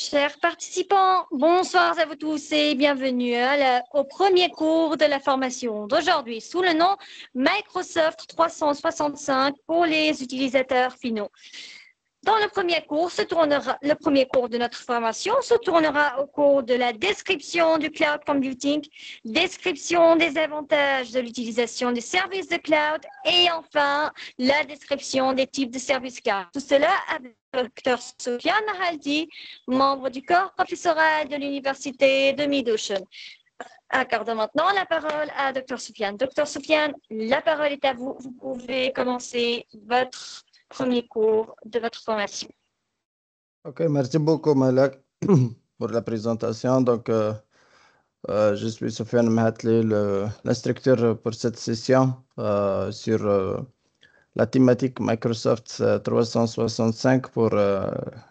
Chers participants, bonsoir à vous tous et bienvenue au premier cours de la formation d'aujourd'hui sous le nom Microsoft 365 pour les utilisateurs finaux. Dans le premier cours de notre formation se tournera au cours de la description du cloud computing, description des avantages de l'utilisation des services de cloud et enfin la description des types de services cloud. Tout cela avec le Dr Soufiane Mahaldi, membre du corps professoral de l'Université de Mid-Ocean. Accordons maintenant la parole à Dr Soufiane. Dr Soufiane, la parole est à vous. Vous pouvez commencer votre premier cours de votre formation. Ok, merci beaucoup Malak pour la présentation. Donc, je suis Soufiane Mahatli, l'instructeur pour cette session sur la thématique Microsoft 365 pour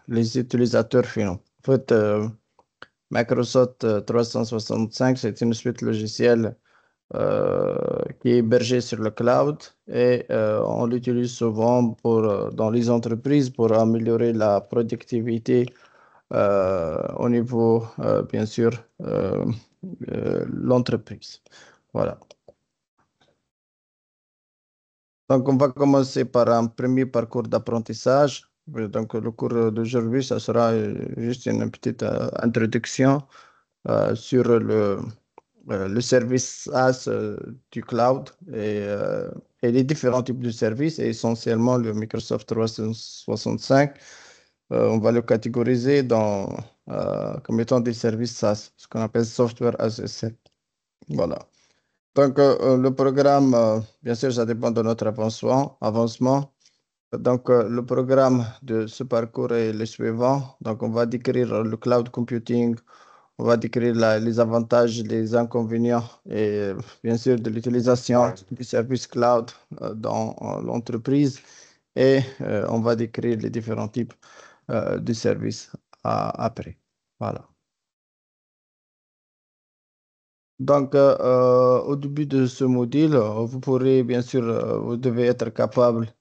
les utilisateurs finaux. En fait, Microsoft 365, c'est une suite logicielle qui est hébergée sur le cloud et on l'utilise souvent dans les entreprises pour améliorer la productivité au niveau, bien sûr, l'entreprise. Voilà. Donc, on va commencer par un premier parcours d'apprentissage. Donc, le cours d'aujourd'hui, ça sera juste une petite introduction sur le service SaaS du cloud et les différents types de services, et essentiellement le Microsoft 365. On va le catégoriser comme étant des services SaaS, ce qu'on appelle Software as a Service. Voilà. Donc, le programme, bien sûr, ça dépend de notre avancement. Donc, le programme de ce parcours est le suivant. Donc, on va décrire le cloud computing, on va décrire les avantages, les inconvénients et bien sûr de l'utilisation du service cloud dans l'entreprise, et on va décrire les différents types de services après. Voilà. Donc, au début de ce module, vous pourrez, bien sûr, vous devez être capable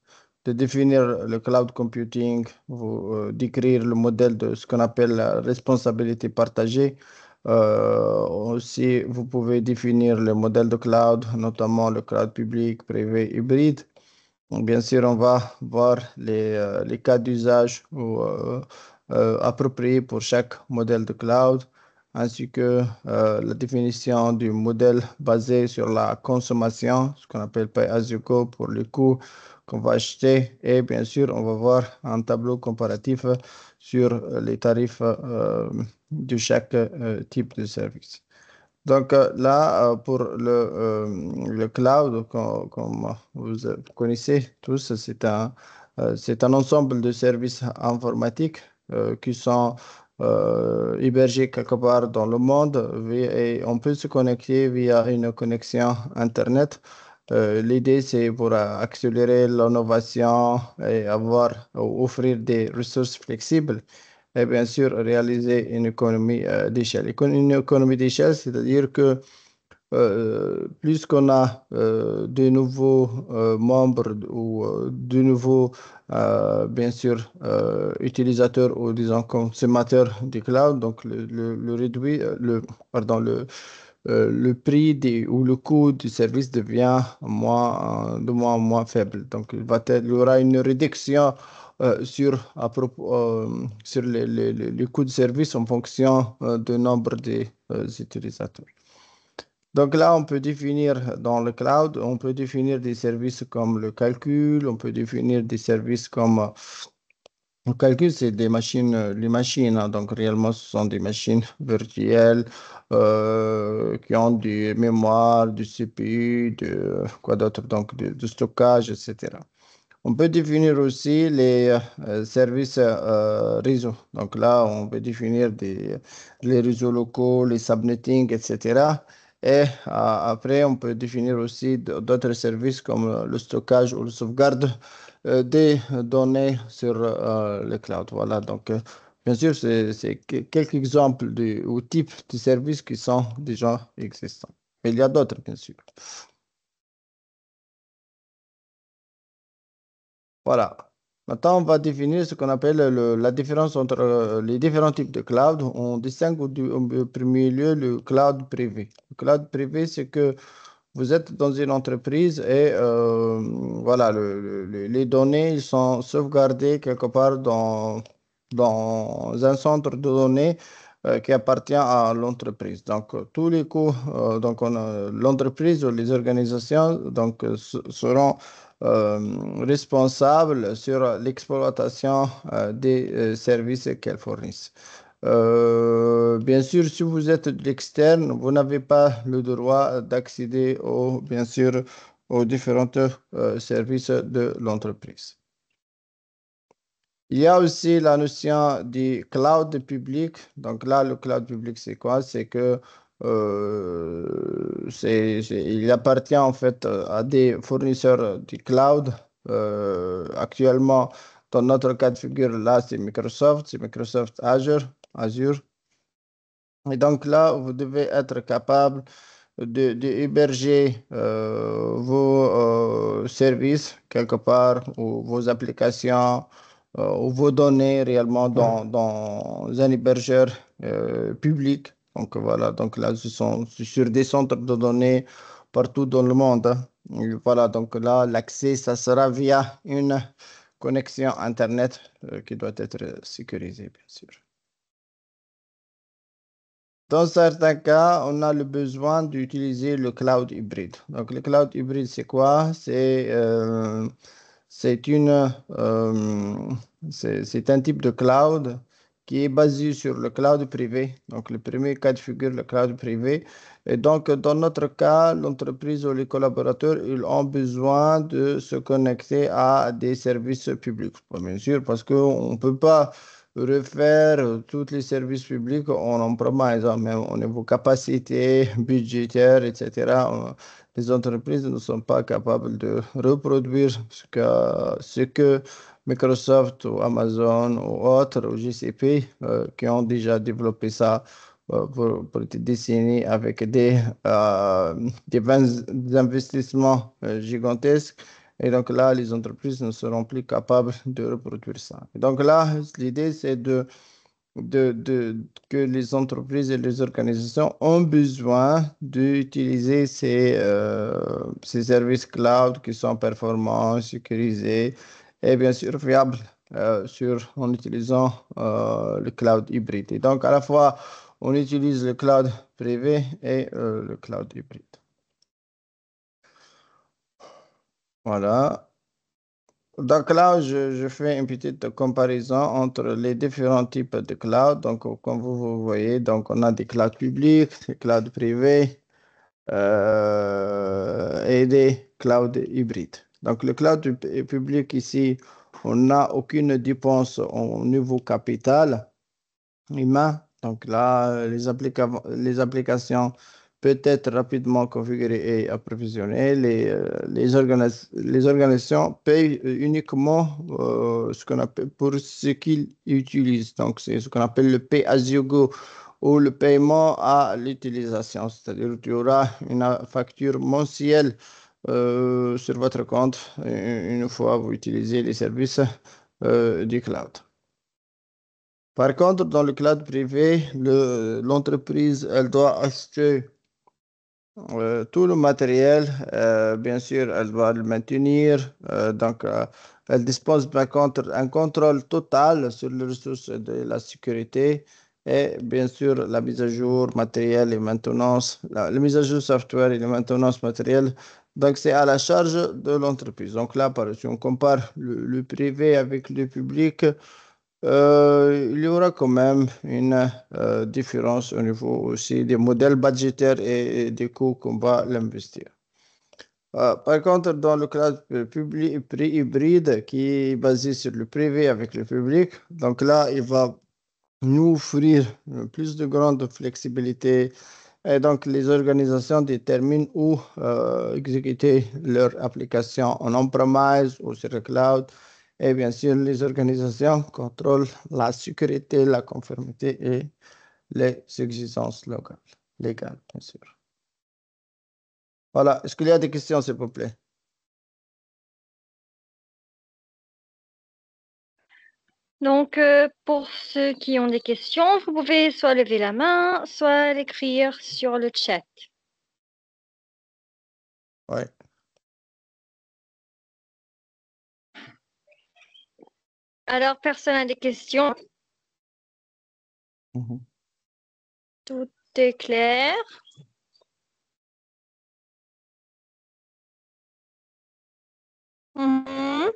de définir le cloud computing, vous décrire le modèle de ce qu'on appelle la responsabilité partagée. Aussi, vous pouvez définir le modèle de cloud, notamment le cloud public, privé, hybride. Donc, bien sûr, on va voir les cas d'usage appropriés pour chaque modèle de cloud, ainsi que la définition du modèle basé sur la consommation, ce qu'on appelle Pay as you go pour les coûts qu'on va acheter. Et bien sûr, on va voir un tableau comparatif sur les tarifs de chaque type de service. Donc là, pour le cloud, comme vous connaissez tous, c'est un ensemble de services informatiques qui sont hébergés quelque part dans le monde, et on peut se connecter via une connexion Internet. L'idée, c'est pour accélérer l'innovation et offrir des ressources flexibles et bien sûr réaliser une économie d'échelle. Une économie d'échelle, c'est-à-dire que plus qu'on a de nouveaux membres ou de nouveaux, bien sûr, utilisateurs ou disons consommateurs du cloud, donc le prix ou le coût du service devient de moins en moins faible. Donc, il y aura une réduction sur les coûts de service en fonction du nombre des utilisateurs. Donc là, on peut définir dans le cloud, on peut définir des services comme le calcul, on peut définir des services comme le calcul, c'est les machines, hein. Donc réellement, ce sont des machines virtuelles qui ont du mémoire, du CPU, quoi d'autre, donc de stockage, etc. On peut définir aussi les services réseau. Donc là, on peut définir les réseaux locaux, les subnetting, etc. Et après, on peut définir aussi d'autres services comme le stockage ou la sauvegarde des données sur le cloud. Voilà, donc bien sûr, c'est quelques exemples ou types de services qui sont déjà existants. Mais il y a d'autres, bien sûr. Voilà. Maintenant, on va définir ce qu'on appelle la différence entre les différents types de cloud. On distingue au premier lieu le cloud privé. Le cloud privé, c'est que vous êtes dans une entreprise et voilà, les données ils sont sauvegardées quelque part dans un centre de données qui appartient à l'entreprise. Donc, tous les coûts, donc l'entreprise ou les organisations donc, seront responsables sur l'exploitation des services qu'elles fournissent. Bien sûr, si vous êtes de l'externe, vous n'avez pas le droit d'accéder bien sûr, aux différents services de l'entreprise. Il y a aussi la notion du cloud public. Donc là, le cloud public, c'est quoi? C'est que il appartient en fait à des fournisseurs du cloud. Actuellement, dans notre cas de figure, là, c'est Microsoft Azure. Et donc là, vous devez être capable de héberger vos services quelque part ou vos applications ou vos données réellement dans un hébergeur public. Donc voilà, donc là, ce sont sur des centres de données partout dans le monde, hein. Et voilà, donc là, l'accès, ça sera via une connexion Internet qui doit être sécurisée, bien sûr. Dans certains cas, on a le besoin d'utiliser le cloud hybride. Donc, le cloud hybride, c'est quoi? C'est c'est un type de cloud qui est basé sur le cloud privé. Donc, le premier cas de figure, le cloud privé. Et donc, dans notre cas, l'entreprise ou les collaborateurs, ils ont besoin de se connecter à des services publics. Bon, bien sûr, parce qu'on ne peut pas refaire tous les services publics en promise, hein, même au niveau capacité budgétaire, etc. Les entreprises ne sont pas capables de reproduire ce que Microsoft ou Amazon ou autres, ou GCP, qui ont déjà développé ça pour des décennies avec des investissements gigantesques. Et donc là, les entreprises ne seront plus capables de reproduire ça. Et donc là, l'idée, c'est que les entreprises et les organisations ont besoin d'utiliser ces services cloud qui sont performants, sécurisés et bien sûr fiables en utilisant le cloud hybride. Et donc, à la fois, on utilise le cloud privé et le cloud hybride. Voilà. Donc là, je fais une petite comparaison entre les différents types de cloud. Donc, comme vous voyez, donc on a des clouds publics, des clouds privés et des clouds hybrides. Donc, le cloud public ici, on n'a aucune dépense au niveau capital humain. Donc là, les applications peuvent être rapidement configurées et approvisionnées. Les organisations payent uniquement ce qu'on appelle pour ce qu'ils utilisent. Donc, c'est ce qu'on appelle le pay as you go ou le paiement à l'utilisation. C'est-à-dire qu'il y aura une facture mensuelle sur votre compte une fois vous utilisez les services du cloud. Par contre, dans le cloud privé, l'entreprise, elle doit acheter tout le matériel. Bien sûr, elle doit le maintenir. Elle dispose par contre un contrôle total sur les ressources de la sécurité et bien sûr la mise à jour matérielle et maintenance, la mise à jour software et la maintenance matérielle. Donc, c'est à la charge de l'entreprise. Donc là, si on compare le privé avec le public, il y aura quand même une différence au niveau aussi des modèles budgétaires et des coûts qu'on va l'investir. Par contre, dans le cloud public, hybride qui est basé sur le privé avec le public, donc là, il va nous offrir plus de grande flexibilité et donc les organisations déterminent où exécuter leur application en on-premise ou sur le cloud. Et bien sûr, les organisations contrôlent la sécurité, la conformité et les exigences légales, bien sûr. Voilà. Est-ce qu'il y a des questions, s'il vous plaît? Donc, pour ceux qui ont des questions, vous pouvez soit lever la main, soit l'écrire sur le chat. Ouais. Alors, personne n'a des questions? Mhm. Tout est clair. Mhm.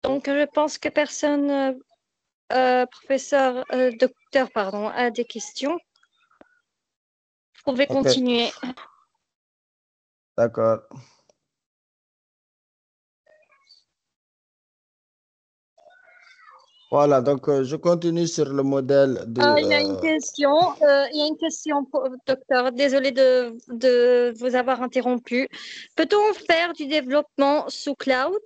Donc, je pense que personne, docteur, pardon, a des questions. Vous pouvez OK, continuer. d'accord. Voilà, donc je continue sur le modèle de... Il y a une question. Il y a une question, docteur. Désolée de vous avoir interrompu. Peut-on faire du développement sous cloud?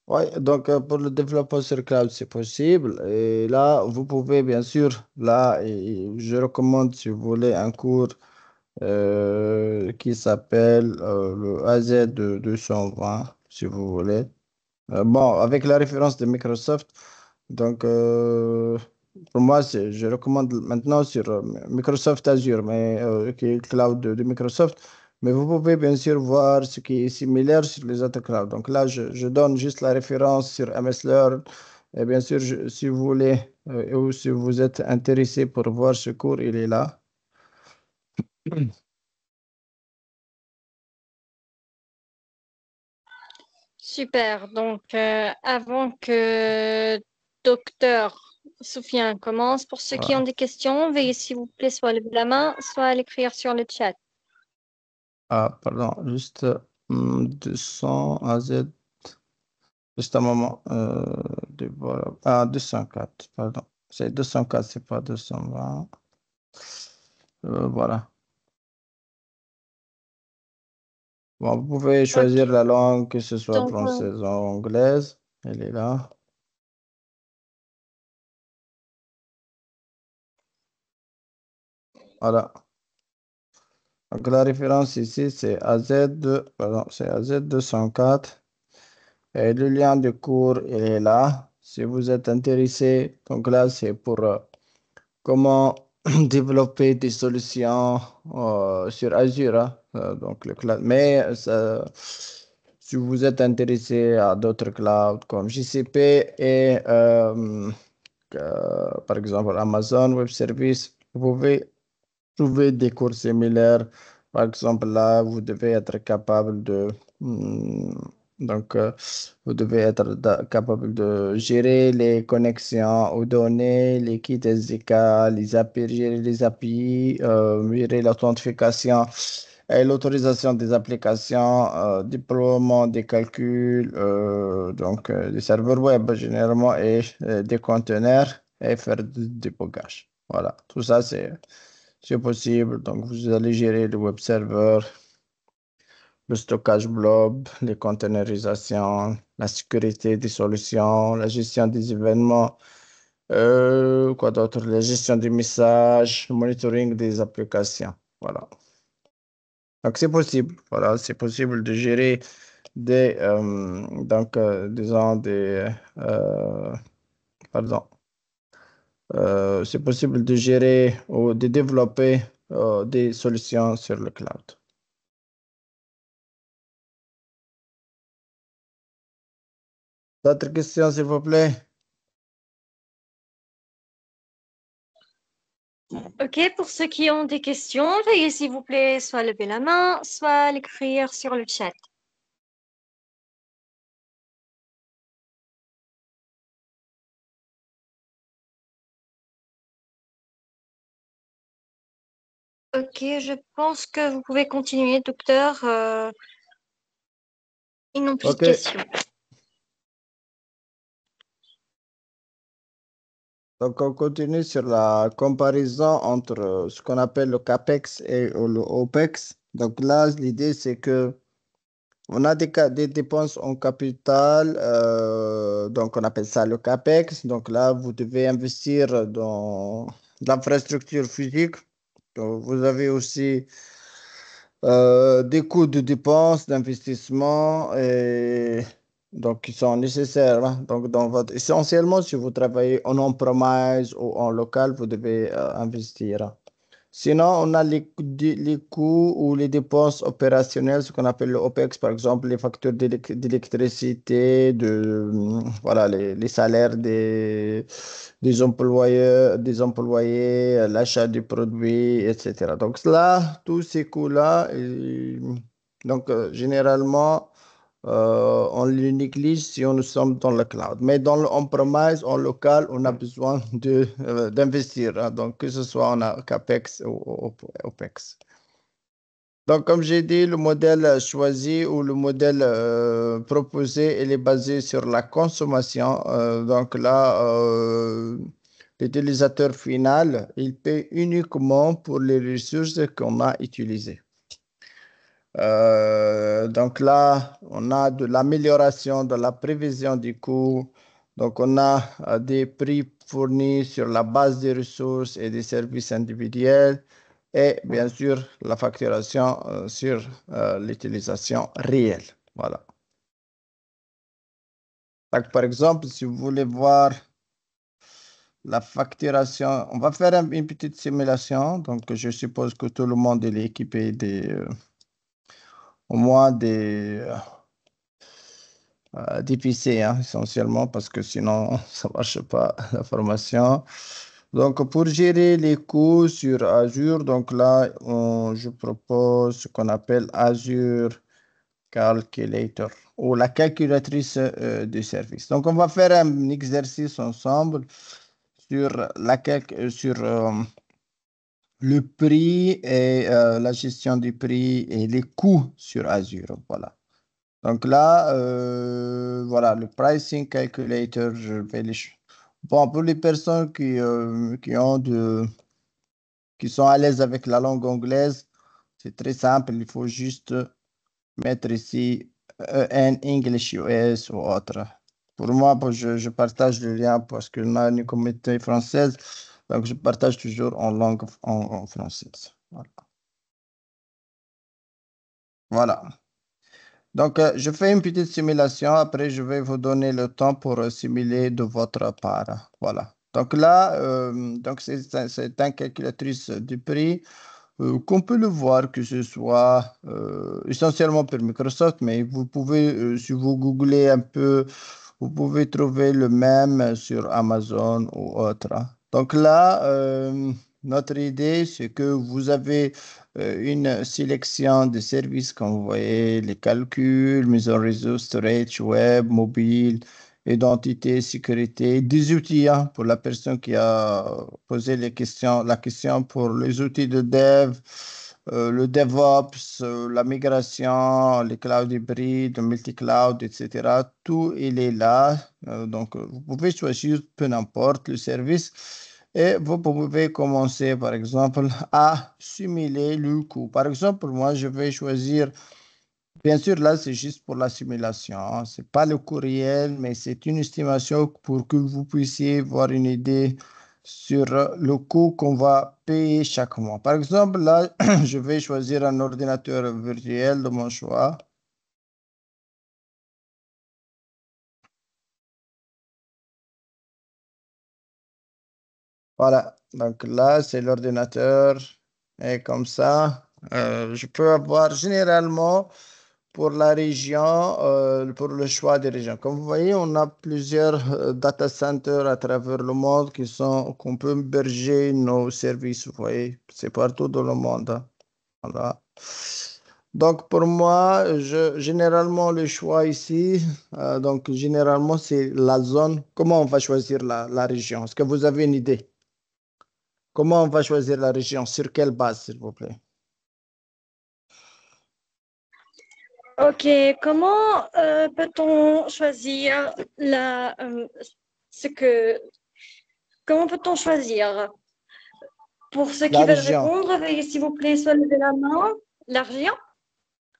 Oui, donc pour le développement sur cloud, c'est possible. Et là, vous pouvez, bien sûr, là, et je recommande, si vous voulez, un cours qui s'appelle le AZ de 220, si vous voulez. Bon, avec la référence de Microsoft, donc pour moi, je recommande maintenant sur Microsoft Azure, mais qui est le cloud de Microsoft. Mais vous pouvez bien sûr voir ce qui est similaire sur les autres clouds. Donc là, je donne juste la référence sur MS Learn. Et bien sûr, si vous voulez ou si vous êtes intéressé pour voir ce cours, il est là. Super. Donc, avant que docteur Soufiane commence, pour ceux qui ont Voilà. des questions, veuillez s'il vous plaît soit lever la main, soit l'écrire sur le chat. Ah, pardon, juste 200 AZ. Juste un moment. Voilà. Ah, 204, pardon. C'est 204, c'est pas 220. Voilà. Bon, vous pouvez choisir OK. la langue, que ce soit Donc, française ou anglaise. Elle est là. Voilà. Donc la référence ici, c'est pardon, c'est AZ 204. Et le lien de cours, il est là. Si vous êtes intéressé, donc là, c'est pour comment développer des solutions sur Azure, hein, donc le cloud. Mais si vous êtes intéressé à d'autres clouds comme GCP et par exemple Amazon Web Service, vous pouvez trouver des cours similaires. Par exemple, là, vous devez être capable hmm, donc, vous devez être capable de gérer les connexions aux données, les kits SDK, les API, gérer les API, gérer l'authentification et l'autorisation des applications, déploiement des calculs, des serveurs web généralement et des conteneurs et faire du débogage. Voilà, tout ça, c'est possible. Donc, vous allez gérer le web server, le stockage blob, les containerisations, la sécurité des solutions, la gestion des événements, quoi d'autre, la gestion des messages, le monitoring des applications. Voilà. Donc, c'est possible. Voilà, c'est possible de gérer disons, pardon. C'est possible de gérer ou de développer des solutions sur le cloud. D'autres questions, s'il vous plaît? OK, pour ceux qui ont des questions, veuillez s'il vous plaît soit lever la main, soit l'écrire sur le chat. OK, je pense que vous pouvez continuer, docteur. Ils n'ont plus de OK. questions. Donc, on continue sur la comparaison entre ce qu'on appelle le CAPEX et le OPEX. Donc là, l'idée, c'est que on a des dépenses en capital, donc on appelle ça le CAPEX. Donc là, vous devez investir dans l'infrastructure physique. Donc, vous avez aussi des coûts de dépenses, d'investissement donc qui sont nécessaires, hein. Donc, essentiellement, si vous travaillez en on-premise ou en local, vous devez investir. Sinon, on a les coûts ou les dépenses opérationnelles, ce qu'on appelle le OPEX, par exemple, les factures d'électricité, voilà, les salaires des employés, l'achat des produits, etc. Donc là, tous ces coûts-là, donc généralement, on les néglige si on nous sommes dans le cloud. Mais dans le on-premise, en local, on a besoin d'investir, hein. Donc, que ce soit en CAPEX ou OPEX. Donc, comme j'ai dit, le modèle choisi ou le modèle proposé, il est basé sur la consommation. Donc là, l'utilisateur final, il paie uniquement pour les ressources qu'on a utilisées. Donc là, on a de l'amélioration de la prévision du coût. Donc, on a des prix fournis sur la base des ressources et des services individuels et bien sûr la facturation sur l'utilisation réelle. Voilà. Donc, par exemple, si vous voulez voir la facturation, on va faire une petite simulation. Donc, je suppose que tout le monde est équipé au moins des PC, hein, essentiellement, parce que sinon, ça ne marche pas, la formation. Donc, pour gérer les coûts sur Azure, donc là, je propose ce qu'on appelle Azure Calculator ou la calculatrice de service. Donc, on va faire un exercice ensemble sur, le prix et la gestion du prix et les coûts sur Azure. Voilà. Donc là, voilà, le pricing calculator, je vais Bon, pour les personnes qui sont à l'aise avec la langue anglaise, c'est très simple. Il faut juste mettre ici EN English US ou autre. Pour moi, je partage le lien parce qu'on a une communauté française, donc je partage toujours en langue en française. Voilà. Voilà. Donc, je fais une petite simulation. Après, je vais vous donner le temps pour simuler de votre part. Voilà. Donc là, donc c'est une calculatrice du prix qu'on peut le voir, que ce soit essentiellement pour Microsoft, mais vous pouvez, si vous googlez un peu, vous pouvez trouver le même sur Amazon ou autre, hein. Donc là, notre idée, c'est que vous avez une sélection de services, comme vous voyez, les calculs, mise en réseau, storage, web, mobile, identité, sécurité, des outils, hein, pour la personne qui a posé la question pour les outils de dev, le DevOps, la migration, les clouds hybrides, le multi-cloud, etc. Tout, il est là. Donc, vous pouvez choisir peu n'importe le service et vous pouvez commencer, par exemple, à simuler le coût. Par exemple, moi, je vais choisir. Bien sûr, là, c'est juste pour la simulation, hein. Ce n'est pas le coût réel, mais c'est une estimation pour que vous puissiez avoir une idée sur le coût qu'on va payer chaque mois. Par exemple, là, je vais choisir un ordinateur virtuel de mon choix. Voilà, donc là, c'est l'ordinateur. Et comme ça, je peux avoir généralement pour la région, pour le choix des régions. Comme vous voyez, on a plusieurs data centers à travers le monde qu'on peut héberger nos services. Vous voyez, c'est partout dans le monde, hein. Voilà. Donc, pour moi, généralement, le choix ici, donc généralement, c'est la zone. Comment on va choisir la région? Est-ce que vous avez une idée? Comment on va choisir la région? Sur quelle base, s'il vous plaît? Ok, comment peut-on choisir ce que, comment peut-on choisir? Pour ceux qui La veulent région. répondre, veuillez s'il vous plaît soit lever la main. La région?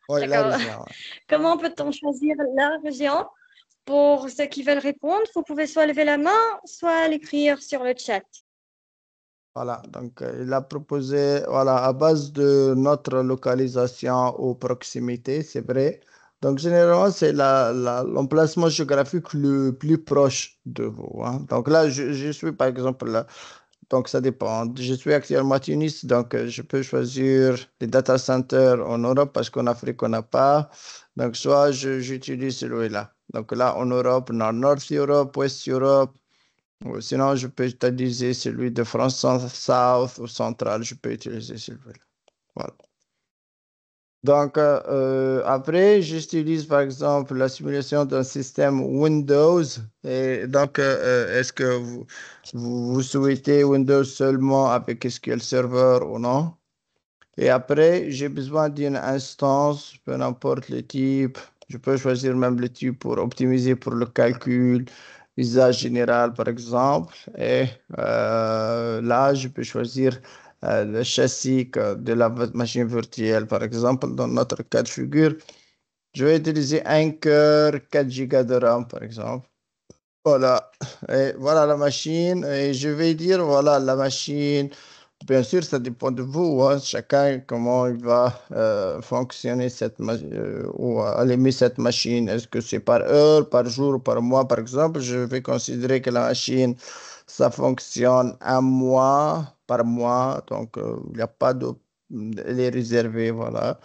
Oui, la D'accord. région, ouais. Comment peut-on choisir la région? Pour ceux qui veulent répondre, vous pouvez soit lever la main, soit l'écrire sur le chat. Voilà, donc il a proposé, voilà, à base de notre localisation ou proximité, c'est vrai, Donc, généralement, c'est l'emplacement géographique le plus proche de vous, hein. Donc là, je suis, par exemple, là, donc ça dépend. Je suis actuellement à Tunis, donc je peux choisir les data centers en Europe parce qu'en Afrique, on n'a pas. Donc, soit j'utilise celui-là. Donc là, en Europe, North Europe, West Europe, ou sinon, je peux utiliser celui de France South ou Central. Je peux utiliser celui-là. Voilà. Donc, après, j'utilise par exemple la simulation d'un système Windows. Et donc, est-ce que vous souhaitez Windows seulement avec SQL Server ou non? Et après, j'ai besoin d'une instance, peu importe le type. Je peux choisir même le type pour optimiser pour le calcul, usage général, par exemple. Et là, je peux choisir le châssis de la machine virtuelle. Par exemple, dans notre cas de figure, je vais utiliser un cœur 4 Go de RAM, par exemple. Voilà, et voilà la machine. Et je vais dire, voilà la machine. Bien sûr, ça dépend de vous, hein. Chacun, comment il va fonctionner ou allumer cette machine. Est-ce que c'est par heure, par jour, par mois, par exemple? Je vais considérer que la machine, ça fonctionne un mois par mois. Donc, il n'y a pas de... Elle est réservée, voilà.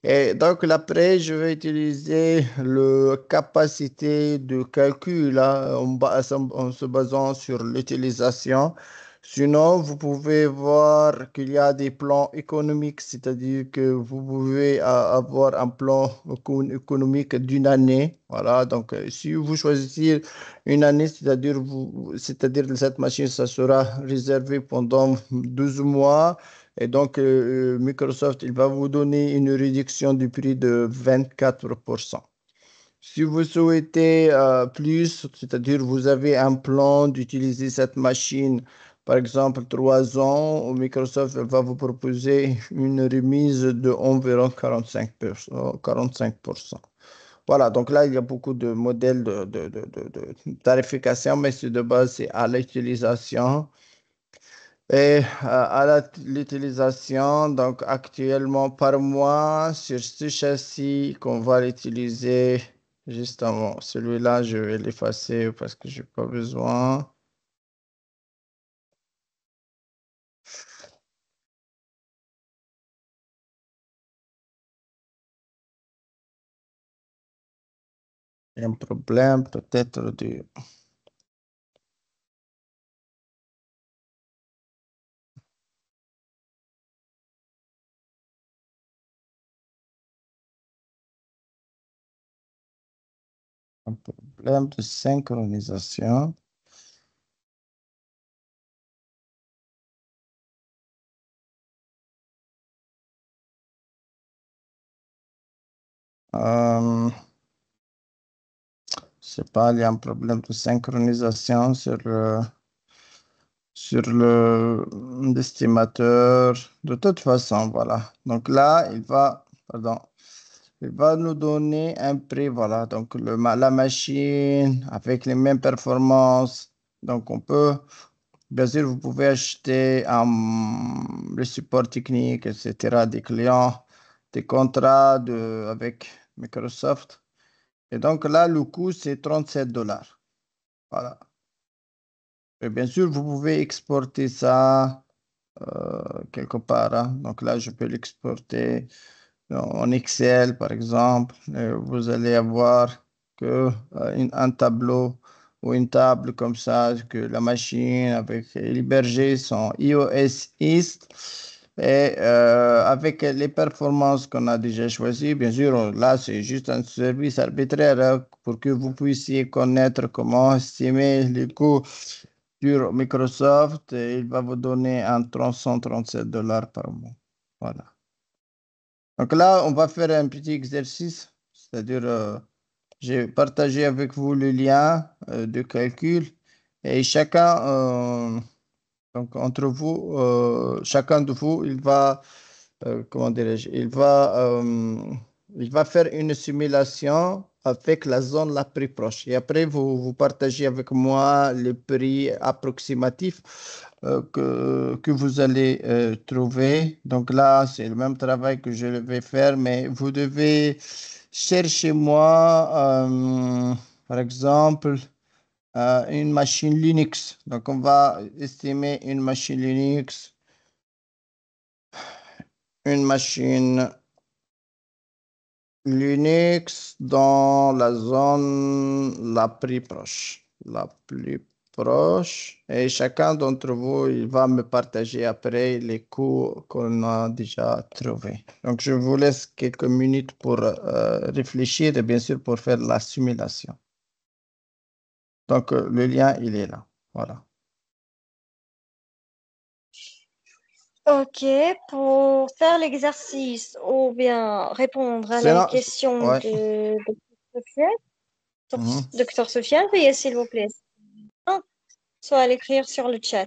Et donc, après, je vais utiliser la capacité de calcul là, en se basant sur l'utilisation. Sinon, vous pouvez voir qu'il y a des plans économiques, c'est-à-dire que vous pouvez avoir un plan économique d'une année. Voilà, donc si vous choisissez une année, c'est-à-dire que cette machine, ça sera réservé pendant 12 mois. Et donc, Microsoft, il va vous donner une réduction du prix de 24%. Si vous souhaitez plus, c'est-à-dire vous avez un plan d'utiliser cette machine, par exemple 3 ans, Microsoft va vous proposer une remise de environ 45%. 45%. Voilà, donc là, il y a beaucoup de modèles de tarification, mais c'est de base, c'est à l'utilisation. Et l'utilisation, donc actuellement par mois, sur ce châssis qu'on va l'utiliser, justement, celui-là, je vais l'effacer parce que j'ai pas besoin. Il y a un problème peut-être un problème de synchronisation. Euh, je sais pas, il y a un problème de synchronisation sur l'estimateur. De toute façon, voilà. Donc là, pardon, il va nous donner un prix, voilà. Donc la machine avec les mêmes performances. Donc on peut, bien sûr, vous pouvez acheter le support technique, etc., des clients, des contrats avec Microsoft. Et donc là, le coût, c'est 37 dollars. Voilà. Et bien sûr, vous pouvez exporter ça quelque part, hein. Donc là, je peux l'exporter en Excel, par exemple. Vous allez avoir que un tableau ou une table comme ça, que la machine avec l'hébergé son iOS East. Et avec les performances qu'on a déjà choisies, bien sûr, là, c'est juste un service arbitraire, hein, pour que vous puissiez connaître comment estimer les coûts sur Microsoft. Et il va vous donner un 337 dollars par mois. Voilà. Donc là, on va faire un petit exercice, c'est-à-dire, j'ai partagé avec vous le lien de calcul et donc entre vous, chacun de vous, comment dirais-je, il va faire une simulation avec la zone la plus proche. Et après, vous partagez avec moi le prix approximatif que vous allez trouver. Donc là, c'est le même travail que je vais faire, mais vous devez cherchez-moi, par exemple, une machine Linux. Donc, on va estimer une machine Linux, une machine Linux dans la zone la plus proche. La plus proche. Et chacun d'entre vous, il va me partager après les coûts qu'on a déjà trouvés. Donc, je vous laisse quelques minutes pour réfléchir et bien sûr pour faire la simulation. Donc, le lien, il est là. Voilà. Ok, pour faire l'exercice ou bien répondre à C'est la là. question Ouais. de Sofiane, Mhm. Docteur Sofiane, veuillez s'il vous plaît, soit à l'écrire sur le chat.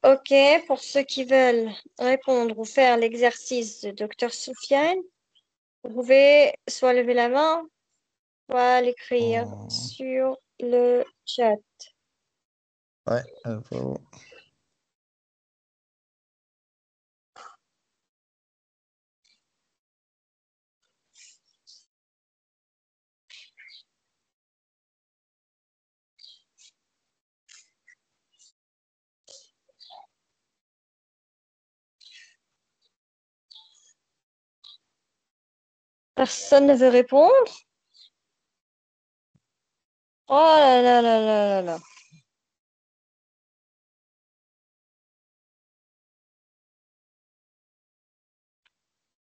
Ok, pour ceux qui veulent répondre ou faire l'exercice de Docteur Sofiane, vous pouvez soit lever la main, soit l'écrire Oh. sur le chat. Ouais. Personne ne veut répondre? Oh là là là là là là.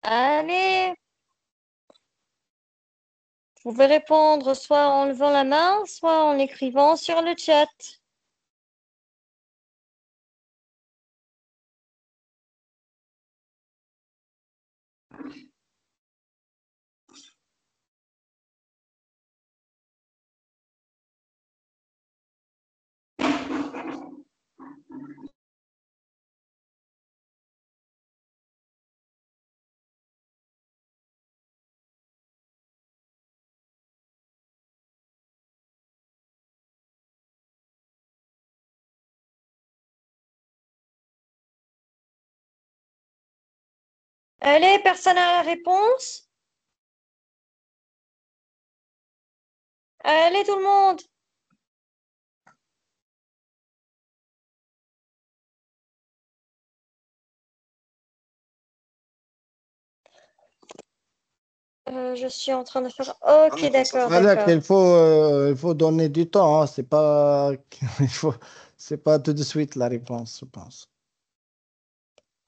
Allez, vous pouvez répondre soit en levant la main, soit en écrivant sur le chat. Allez, personne a la réponse? Allez, tout le monde. Je suis en train de faire. Ok, d'accord, Voilà d'accord. qu'il faut donner du temps, hein. C'est pas, c'est pas tout de suite la réponse, je pense.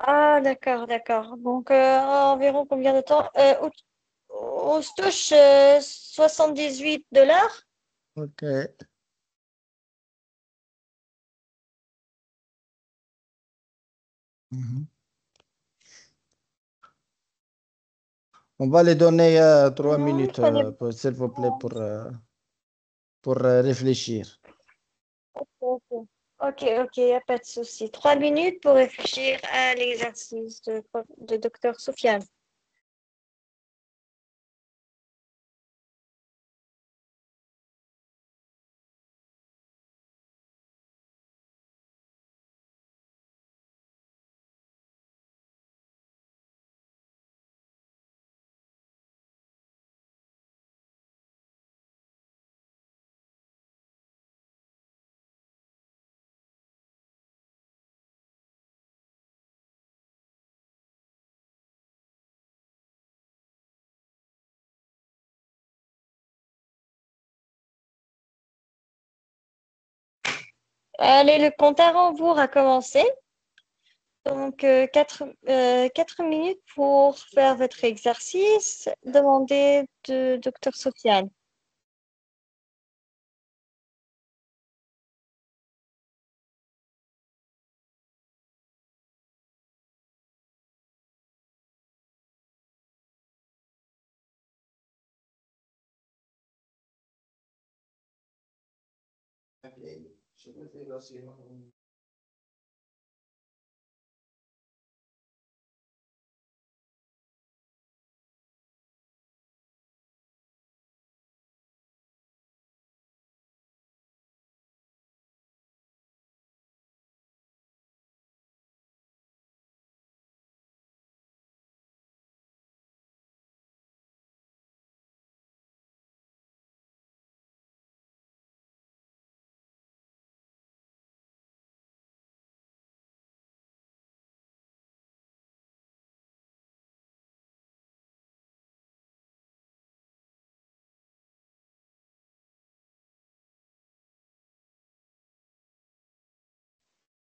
Ah, d'accord, d'accord. Donc, environ combien de temps? On se touche 78 $. Ok. Mhm. On va les donner 3 minutes, Prenez. s'il vous plaît, pour réfléchir. Ok, ok, y a pas de souci. 3 minutes pour réfléchir à l'exercice de Docteur Sofiane. Allez, le compte à rebours a commencé. Donc, 4 minutes pour faire votre exercice. Demandez de Docteur Sofiane.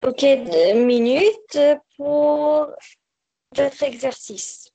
OK, 2 minutes pour votre exercice.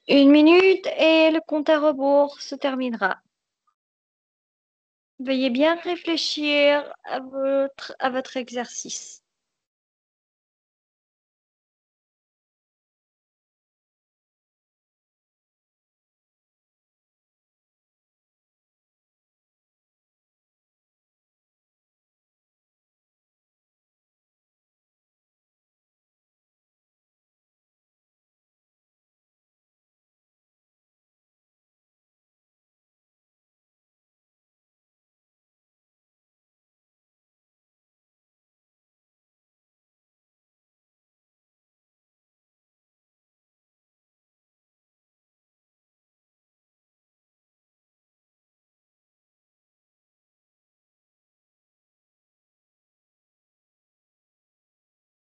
Une minute et le compte à rebours se terminera. Veuillez bien réfléchir à votre exercice.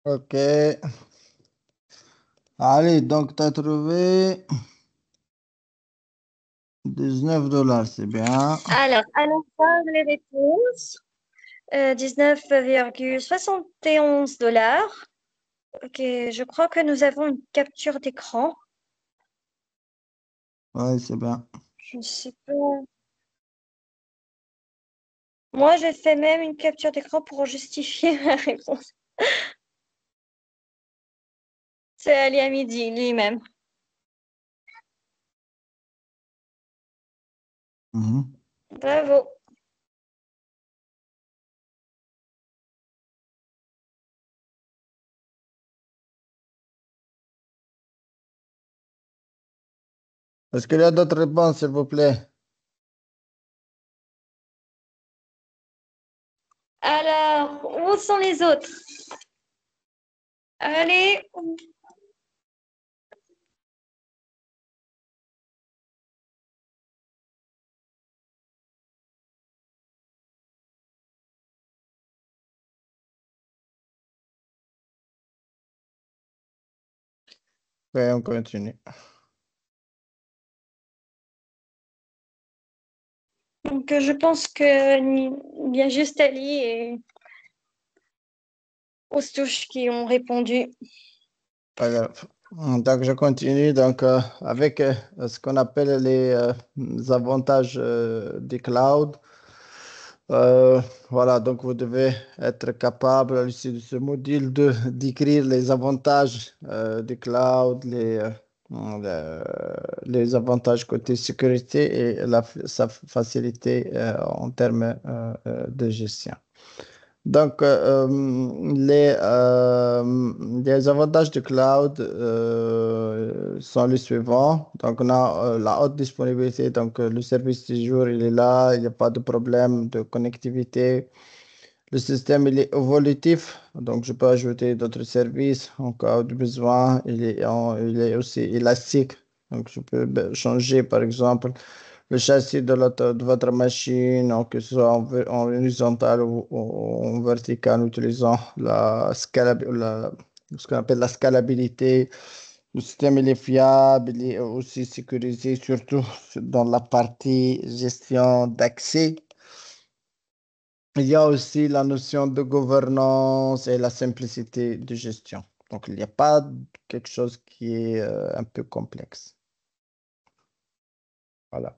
Ok. Allez, donc tu as trouvé $19, c'est bien. Alors, à la fin les réponses, 19,71 $. Ok, je crois que nous avons une capture d'écran. Oui, c'est bien. Je ne sais pas. Moi, j'ai fait même une capture d'écran pour justifier ma réponse. C'est Ali Hamidi lui-même. Mhm. Bravo. Est-ce qu'il y a d'autres réponses, s'il vous plaît? Alors, où sont les autres? Allez. Ok, on continue. Donc, je pense qu'il y a juste Ali et Oustouche qui ont répondu. Pas grave. Donc, je continue avec ce qu'on appelle les avantages du cloud. Euh, voilà, donc vous devez être capable, à l'issue de ce module, d'écrire les avantages du cloud, les avantages côté sécurité et sa facilité en termes de gestion. Donc, les avantages du cloud sont les suivants. Donc, on a la haute disponibilité. Donc, le service du jour, il est là. Il n'y a pas de problème de connectivité. Le système, il est évolutif. Donc, je peux ajouter d'autres services en cas de besoin. Il est aussi élastique. Donc, je peux changer, par exemple, le châssis de votre machine, que ce soit en horizontal ou en vertical, en utilisant ce qu'on appelle la scalabilité. Le système il est fiable, il est aussi sécurisé, surtout dans la partie gestion d'accès. Il y a aussi la notion de gouvernance et la simplicité de gestion. Donc, il n'y a pas quelque chose qui est un peu complexe. Voilà.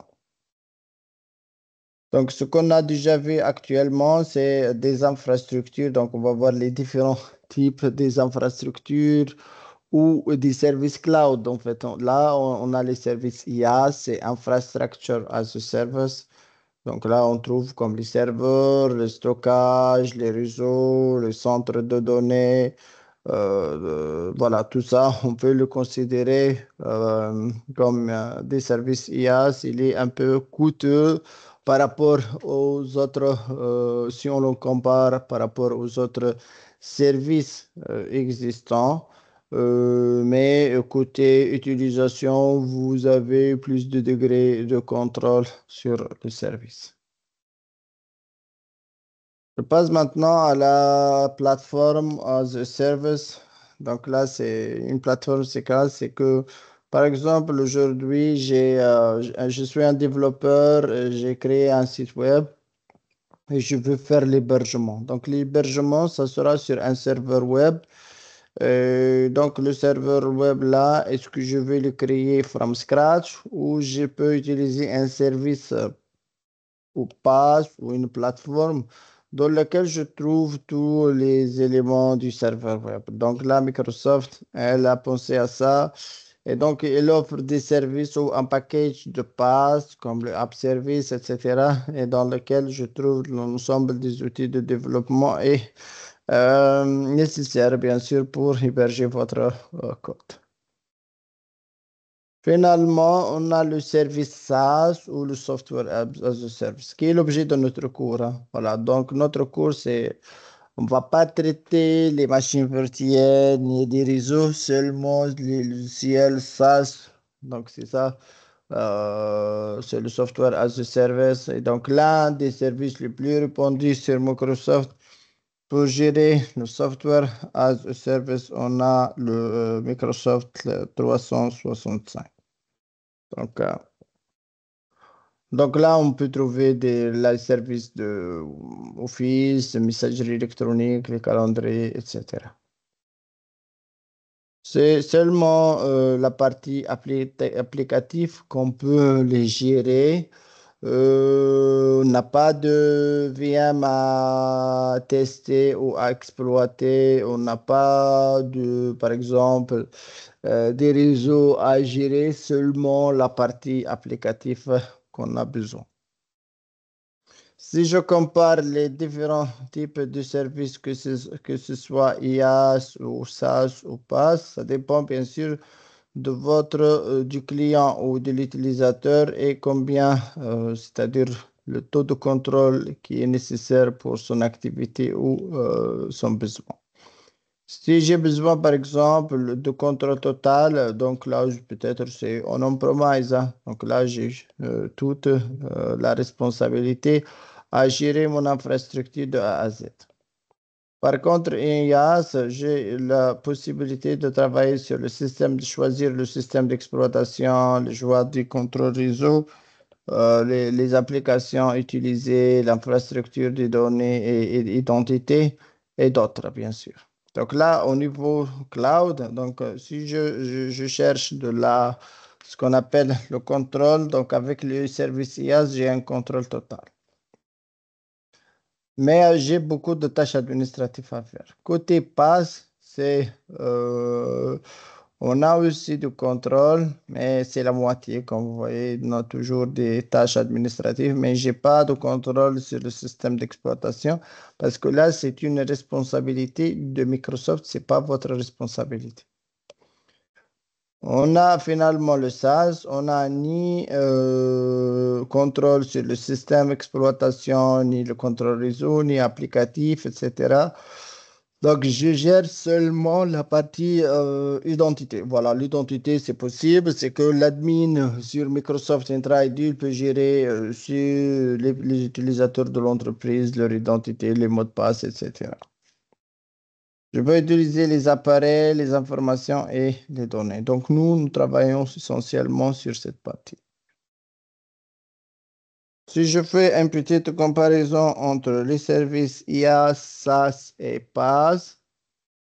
Donc, ce qu'on a déjà vu actuellement, c'est des infrastructures. Donc, on va voir les différents types des infrastructures ou des services cloud. En fait, là, on a les services IA, c'est Infrastructure as a Service. Donc là, on trouve comme les serveurs, le stockage, les réseaux, les centres de données. Voilà, tout ça, on peut le considérer comme des services IA. Il est un peu coûteux par rapport aux autres, si on le compare par rapport aux autres services existants. Mais côté utilisation, vous avez plus de degrés de contrôle sur le service. Je passe maintenant à la plateforme as a service. Donc là, c'est une plateforme, c'est quoi? C'est que, par exemple, aujourd'hui, je suis un développeur, j'ai créé un site web et je veux faire l'hébergement. Donc l'hébergement, ça sera sur un serveur web. Donc le serveur web là, est-ce que je vais le créer from scratch ou je peux utiliser un service ou PaaS ou une plateforme dans laquelle je trouve tous les éléments du serveur web. Donc là, Microsoft, elle a pensé à ça. Et donc, elle offre des services ou un package de PaaS comme le App Service, etc. et dans lequel je trouve l'ensemble des outils de développement et nécessaires, bien sûr, pour héberger votre code. Finalement, on a le service SaaS ou le Software as a Service, qui est l'objet de notre cours, hein. Voilà, donc notre cours, c'est, on ne va pas traiter les machines virtuelles ni des réseaux, seulement les logiciels SaaS. Donc, c'est ça, c'est le Software as a Service. Et donc, l'un des services les plus répandus sur Microsoft pour gérer le Software as a Service, on a le Microsoft 365. Donc, donc là, on peut trouver les services de Office, de messagerie électronique, les calendriers, etc. C'est seulement la partie applicative qu'on peut les gérer. On n'a pas de VM à tester ou à exploiter. On n'a pas de, par exemple, des réseaux à gérer, seulement la partie applicative qu'on a besoin. Si je compare les différents types de services, que ce soit IaaS ou SaaS ou PaaS, ça dépend bien sûr de du client ou de l'utilisateur et combien, c'est-à-dire le taux de contrôle qui est nécessaire pour son activité ou son besoin. Si j'ai besoin, par exemple, de contrôle total, donc là, peut-être c'est en on-premise, hein. Donc là, j'ai toute la responsabilité à gérer mon infrastructure de A à Z. Par contre, en IaaS, j'ai la possibilité de travailler sur le système, de choisir le système d'exploitation, le choix du contrôle réseau, les applications utilisées, l'infrastructure des données et identité et d'autres, bien sûr. Donc là, au niveau cloud, donc si je cherche ce qu'on appelle le contrôle, donc avec le service IaaS, j'ai un contrôle total. Mais j'ai beaucoup de tâches administratives à faire. Côté PaaS, c'est On a aussi du contrôle, mais c'est la moitié, comme vous voyez. On a toujours des tâches administratives, mais je n'ai pas de contrôle sur le système d'exploitation parce que là, c'est une responsabilité de Microsoft, ce n'est pas votre responsabilité. On a finalement le SaaS, on n'a ni contrôle sur le système d'exploitation, ni le contrôle réseau, ni applicatif, etc. Donc, je gère seulement la partie identité. Voilà, l'identité, c'est possible. C'est que l'admin sur Microsoft Entra ID il peut gérer sur les utilisateurs de l'entreprise, leur identité, les mots de passe, etc. Je peux utiliser les appareils, les informations et les données. Donc, nous travaillons essentiellement sur cette partie. Si je fais une petite comparaison entre les services IaaS, SaaS et PaaS,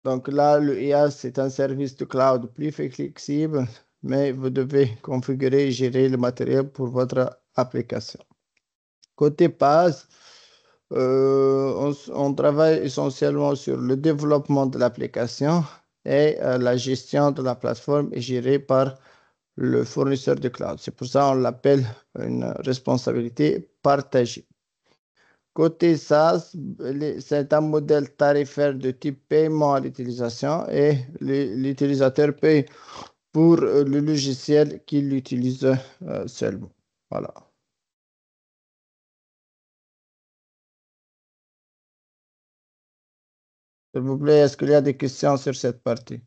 donc là, le IaaS, c'est un service de cloud plus flexible, mais vous devez configurer et gérer le matériel pour votre application. Côté PaaS, on travaille essentiellement sur le développement de l'application et la gestion de la plateforme est gérée par le fournisseur de cloud. C'est pour ça qu'on l'appelle une responsabilité partagée. Côté SaaS, c'est un modèle tarifaire de type paiement à l'utilisation et l'utilisateur paye pour le logiciel qu'il utilise seulement. Voilà. S'il vous plaît, est-ce qu'il y a des questions sur cette partie?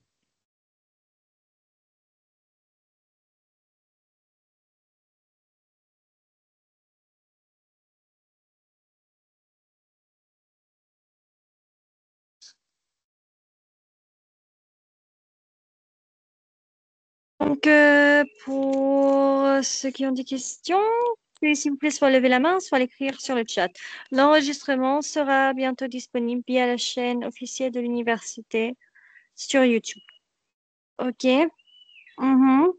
Donc, pour ceux qui ont des questions, s'il vous plaît, soit lever la main, soit l'écrire sur le chat. L'enregistrement sera bientôt disponible via la chaîne officielle de l'université sur YouTube. OK. Mhm.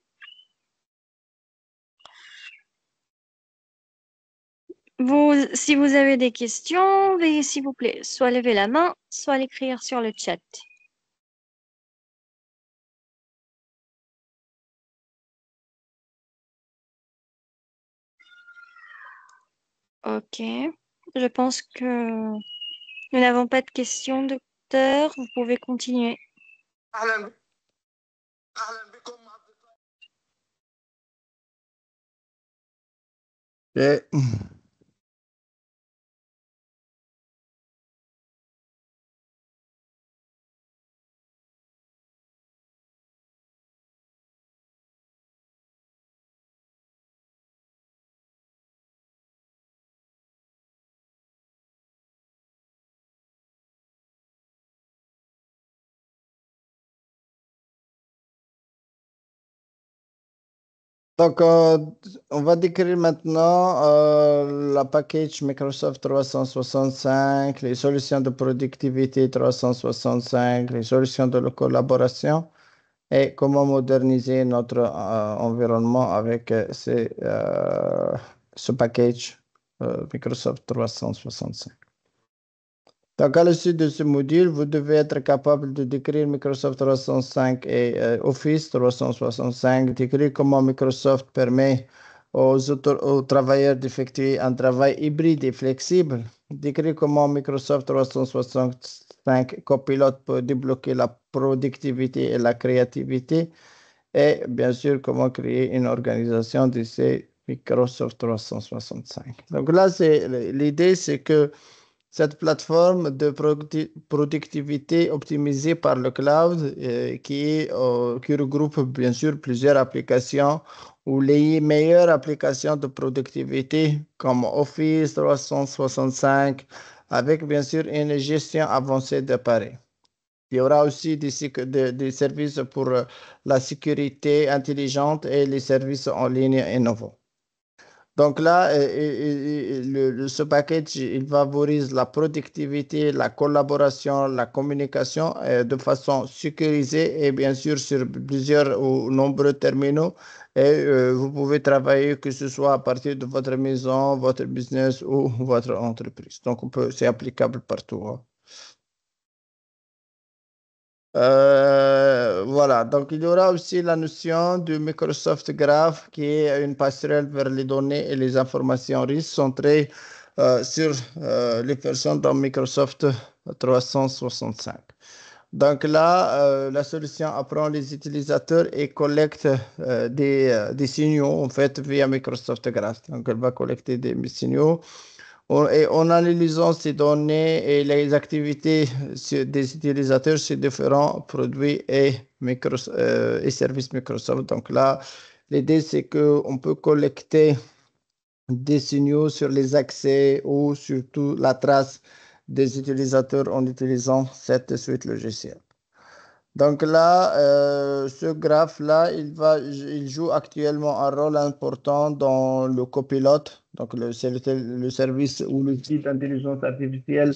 Si vous avez des questions, veuillez s'il vous plaît, soit lever la main, soit l'écrire sur le chat. OK. Je pense que nous n'avons pas de questions, docteur. Vous pouvez continuer. Et donc, on va décrire maintenant la package Microsoft 365, les solutions de productivité 365, les solutions de collaboration et comment moderniser notre environnement avec ce package Microsoft 365. Donc, à l'issue de ce module, vous devez être capable de décrire Microsoft 365 et Office 365, décrire comment Microsoft permet aux travailleurs d'effectuer un travail hybride et flexible, décrire comment Microsoft 365 Copilote peut débloquer la productivité et la créativité, et bien sûr, comment créer une organisation de ces Microsoft 365. Donc là, l'idée, c'est que cette plateforme de productivité optimisée par le cloud qui regroupe bien sûr plusieurs applications ou les meilleures applications de productivité comme Office 365 avec bien sûr une gestion avancée d'appareils. Il y aura aussi des services pour la sécurité intelligente et les services en ligne innovants. Donc là, ce package, il favorise la productivité, la collaboration, la communication de façon sécurisée et bien sûr sur plusieurs ou nombreux terminaux. Et vous pouvez travailler que ce soit à partir de votre maison, votre business ou votre entreprise. Donc, c'est applicable partout, hein. voilà, donc il y aura aussi la notion du Microsoft Graph qui est une passerelle vers les données et les informations riches centrées sur les personnes dans Microsoft 365. Donc là, la solution apprend les utilisateurs et collecte des signaux en fait via Microsoft Graph. Donc elle va collecter des signaux et en analysant ces données et les activités des utilisateurs sur différents produits et services Microsoft. Donc là, l'idée, c'est qu'on peut collecter des signaux sur les accès ou surtout la trace des utilisateurs en utilisant cette suite logicielle. Donc là, ce graphe-là, il joue actuellement un rôle important dans le copilote. Donc, c'est le service ou l'outil d'intelligence artificielle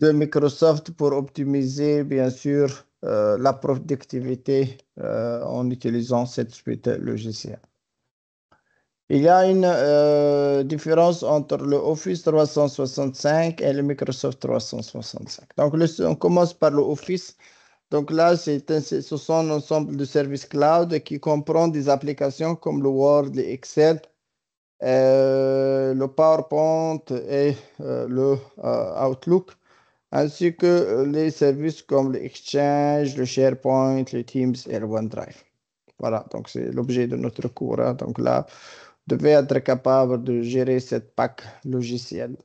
de Microsoft pour optimiser, bien sûr, la productivité en utilisant cette suite logicielle. Il y a une différence entre le Office 365 et le Microsoft 365. Donc, on commence par le Office. Donc là, ce sont un ensemble de services cloud qui comprend des applications comme le Word, le Excel, le PowerPoint et le Outlook, ainsi que les services comme le Exchange, le SharePoint, le Teams et le OneDrive. Voilà, donc c'est l'objet de notre cours, hein. Donc là, vous devez être capable de gérer cette PAC logicielle.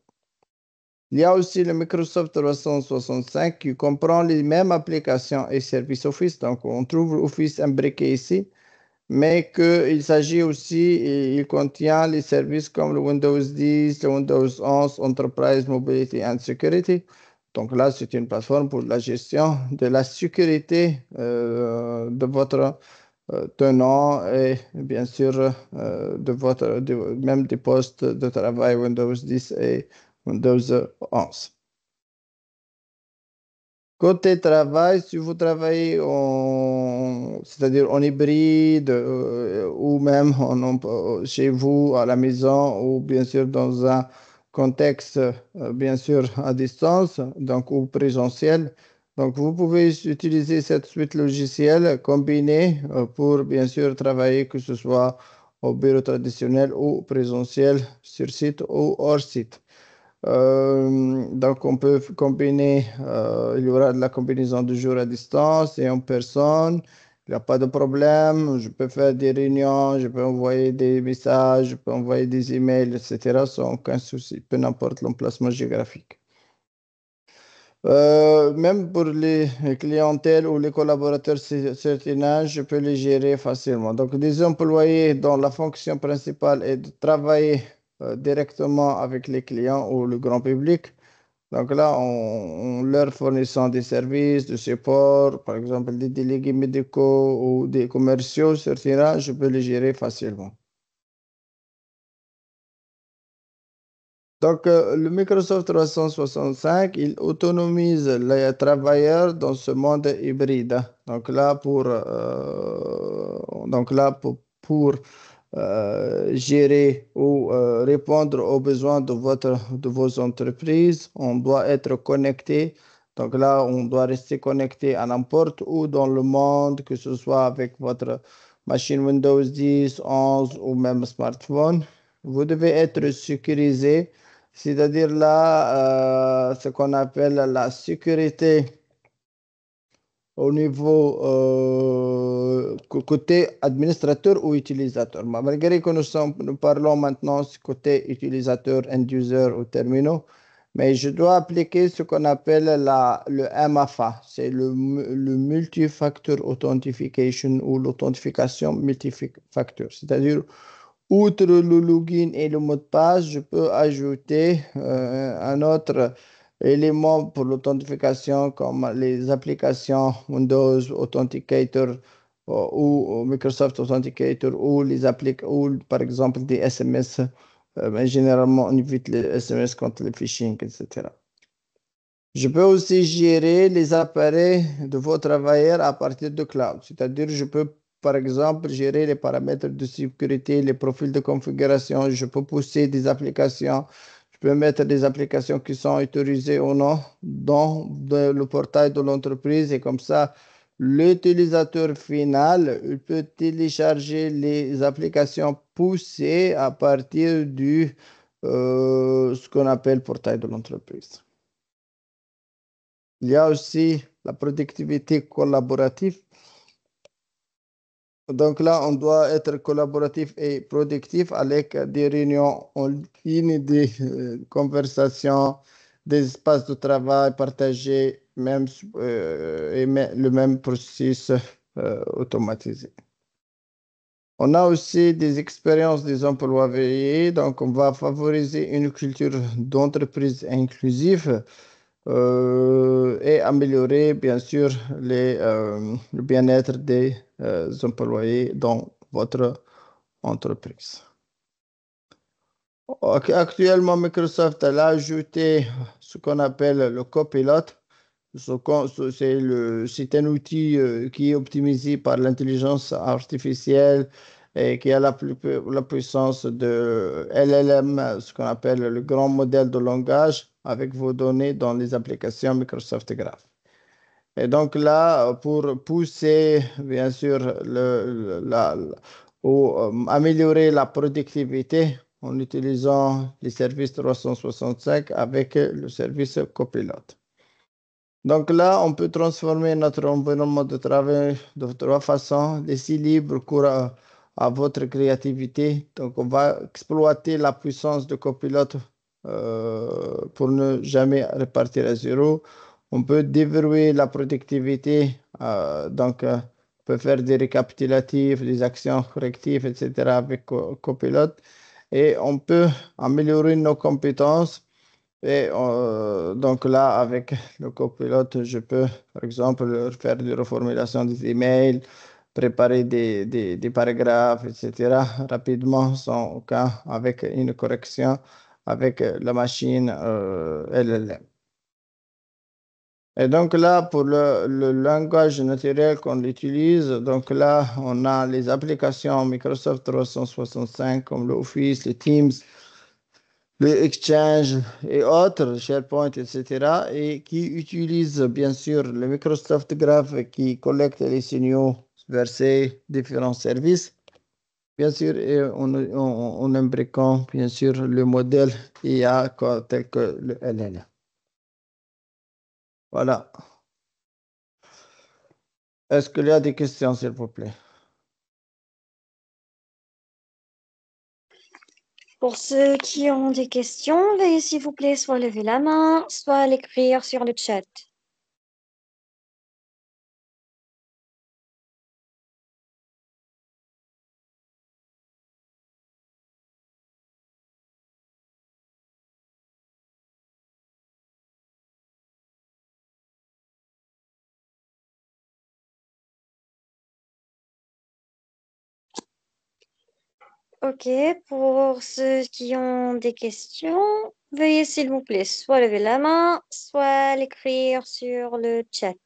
Il y a aussi le Microsoft 365 qui comprend les mêmes applications et services Office. Donc, on trouve Office imbriqué ici, mais qu'il s'agit aussi, et il contient les services comme le Windows 10, le Windows 11, Enterprise Mobility and Security. Donc là, c'est une plateforme pour la gestion de la sécurité de votre tenant et bien sûr même des postes de travail Windows 10 et Windows 11. Côté travail, si vous travaillez c'est-à-dire en hybride ou même chez vous à la maison ou bien sûr dans un contexte bien sûr à distance, donc ou présentiel, donc vous pouvez utiliser cette suite logicielle combinée pour bien sûr travailler que ce soit au bureau traditionnel ou présentiel sur site ou hors site. Donc, on peut combiner, il y aura de la combinaison de jours à distance et en personne. Il n'y a pas de problème. Je peux faire des réunions, je peux envoyer des messages, je peux envoyer des emails, etc. sans aucun souci, peu importe l'emplacement géographique. Même pour les clientèles ou les collaborateurs certain âge, je peux les gérer facilement. Donc, des employés dont la fonction principale est de travailler directement avec les clients ou le grand public. Donc là, en leur fournissant des services de support, par exemple des délégués médicaux ou des commerciaux, certain âge, je peux les gérer facilement. Donc, le Microsoft 365, il autonomise les travailleurs dans ce monde hybride. Donc là, pour gérer ou répondre aux besoins de vos entreprises, on doit être connecté. Donc là, on doit rester connecté à n'importe où dans le monde, que ce soit avec votre machine Windows 10, 11 ou même smartphone. Vous devez être sécurisé, c'est-à-dire là, ce qu'on appelle la sécurité au niveau côté administrateur ou utilisateur. Malgré que nous parlons maintenant côté utilisateur, end-user ou terminaux, mais je dois appliquer ce qu'on appelle le MFA, c'est le Multi-Factor Authentication ou l'authentification multifacteur. C'est-à-dire, outre le login et le mot de passe, je peux ajouter un autre élément pour l'authentification comme les applications Windows Authenticator ou Microsoft Authenticator ou par exemple des SMS. Mais généralement, on évite les SMS contre le phishing, etc. Je peux aussi gérer les appareils de vos travailleurs à partir de cloud. C'est-à-dire, je peux, par exemple, gérer les paramètres de sécurité, les profils de configuration. Je peux pousser des applications. Je peux mettre des applications qui sont autorisées ou non dans le portail de l'entreprise. Et comme ça, l'utilisateur final il peut télécharger les applications poussées à partir du ce qu'on appelle portail de l'entreprise. Il y a aussi la productivité collaborative. Donc là, on doit être collaboratif et productif avec des réunions en ligne, des conversations, des espaces de travail partagés, même, le même processus automatisé. On a aussi des expériences des employés, donc on va favoriser une culture d'entreprise inclusive et améliorer bien sûr le bien-être des employés dans votre entreprise. Actuellement, Microsoft a ajouté ce qu'on appelle le copilote. C'est un outil qui est optimisé par l'intelligence artificielle et qui a la puissance de LLM, ce qu'on appelle le grand modèle de langage, avec vos données dans les applications Microsoft Graph. Et donc là, pour pousser, bien sûr, ou améliorer la productivité en utilisant les services 365 avec le service copilote. Donc là, on peut transformer notre environnement de travail de trois façons. Laisser libre cours à votre créativité. Donc, on va exploiter la puissance de copilote pour ne jamais repartir à zéro. On peut déverrouiller la productivité. On peut faire des récapitulatifs, des actions correctives, etc. avec copilote. Et on peut améliorer nos compétences et donc là, avec le copilote, je peux, par exemple, faire des reformulations des emails, préparer des paragraphes, etc., rapidement, sans aucun, avec une correction, avec la machine LLM. Et donc là, pour le langage naturel qu'on utilise, donc là, on a les applications Microsoft 365 comme l'Office, les Teams, le Exchange et autres, SharePoint, etc., et qui utilisent bien sûr le Microsoft Graph qui collecte les signaux versés différents services, bien sûr, et en imbriquant bien sûr le modèle IA tel que le LLM. Voilà. Est-ce qu'il y a des questions, s'il vous plaît? Pour ceux qui ont des questions, veuillez s'il vous plaît soit lever la main, soit l'écrire sur le chat. Ok, pour ceux qui ont des questions, veuillez s'il vous plaît soit lever la main, soit l'écrire sur le chat.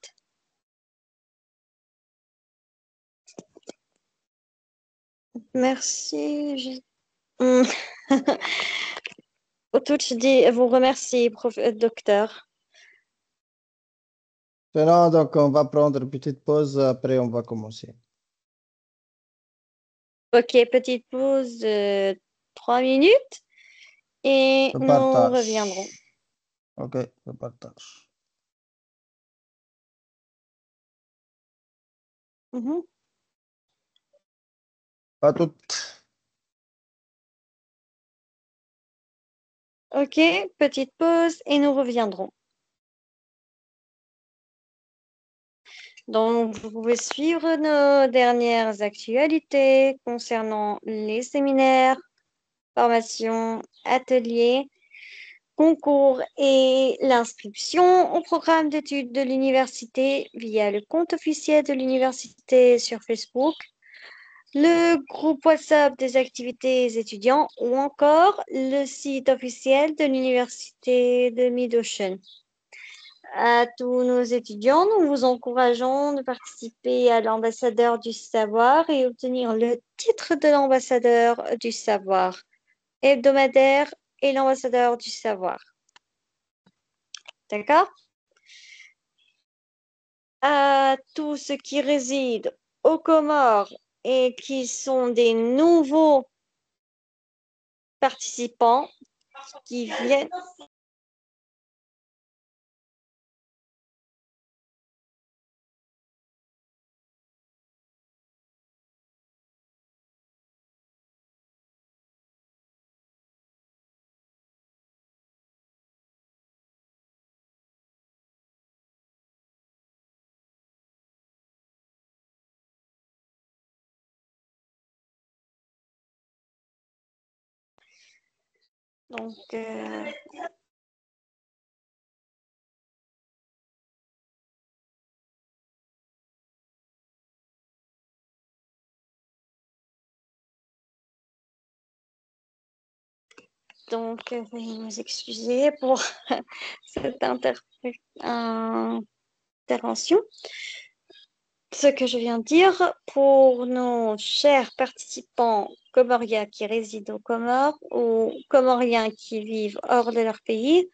Merci. Otuch dit vous remercie, docteur. Sinon, donc, on va prendre une petite pause, après on va commencer. Ok, petite pause de 3 minutes et Je nous reviendrons. partage. OK, je partage. Mhm. Pas tout. Ok, petite pause et nous reviendrons. Donc, vous pouvez suivre nos dernières actualités concernant les séminaires, formations, ateliers, concours et l'inscription au programme d'études de l'université via le compte officiel de l'université sur Facebook, le groupe WhatsApp des activités étudiants ou encore le site officiel de l'université de Mid-Ocean. À tous nos étudiants, nous vous encourageons de participer à l'ambassadeur du savoir et obtenir le titre de l'ambassadeur du savoir hebdomadaire et l'ambassadeur du savoir. D'accord? à tous ceux qui résident aux Comores et qui sont des nouveaux participants qui viennent. Donc, veuillez nous excuser pour cette intervention. Ce que je viens de dire, pour nos chers participants comoriens qui résident aux Comores ou comoriens qui vivent hors de leur pays,